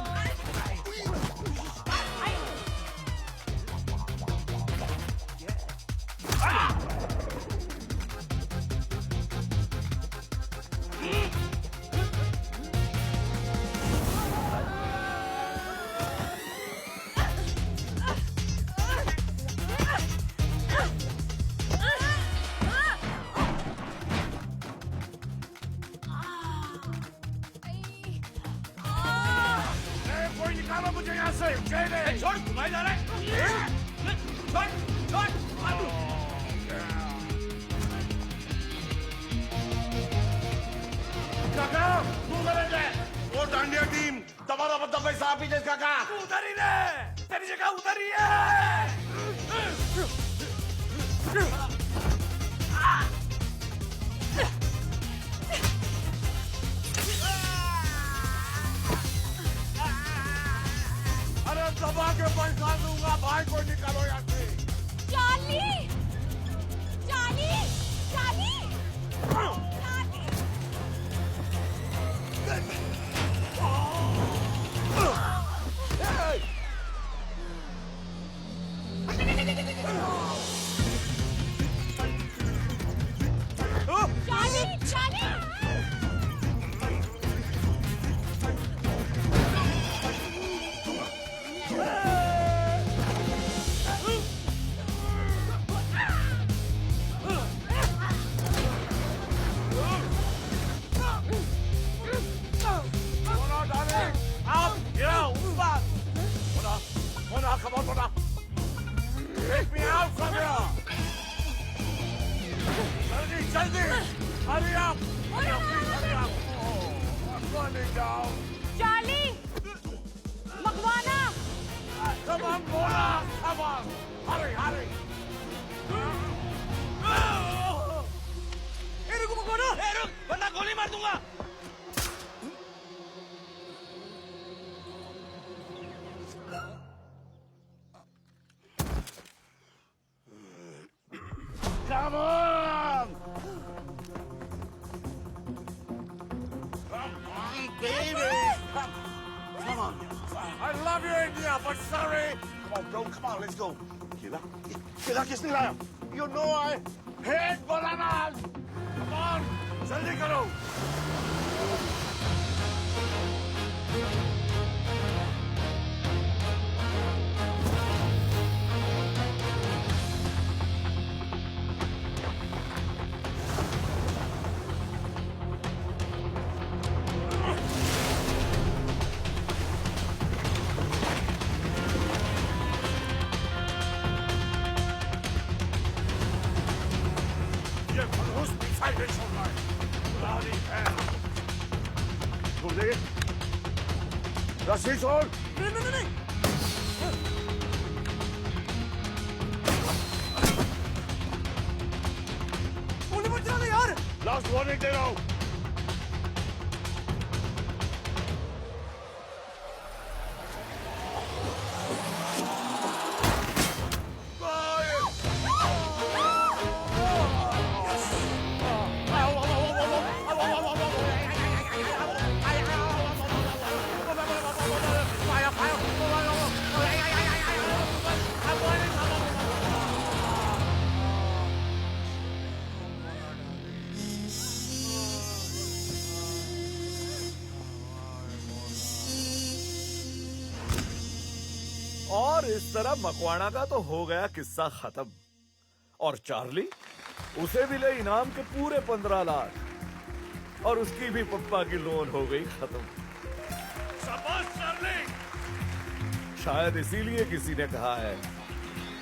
जल्दी हरी आप जाओ Charlie, Makwana, Come on, Mona! Come on! Hurry, hurry! रुको मकवाना, रुक, वरना गोली मार दूंगा। Come on! Come on, baby! Come on! I love you, India, but sorry! Come on, bro, come on, let's go. Kila किसने लाया? You know I hate bananas! Come on! जल्दी करो! ये मनहूस पीछा ही नहीं छोड़ रहा है। Bloody hell! छोड़ दे। रस्सी छोड़। नहीं। गोली मत चलाना यार। Last warning दे रहा हूँ। और इस तरह मकवाना का तो हो गया किस्सा खत्म। और चार्ली, उसे मिले इनाम के पूरे 15 लाख और उसकी भी पप्पा की लोन हो गई खत्म। शाबाश चार्ली! शायद इसीलिए किसी ने कहा है,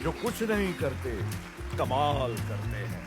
जो कुछ नहीं करते कमाल करते हैं।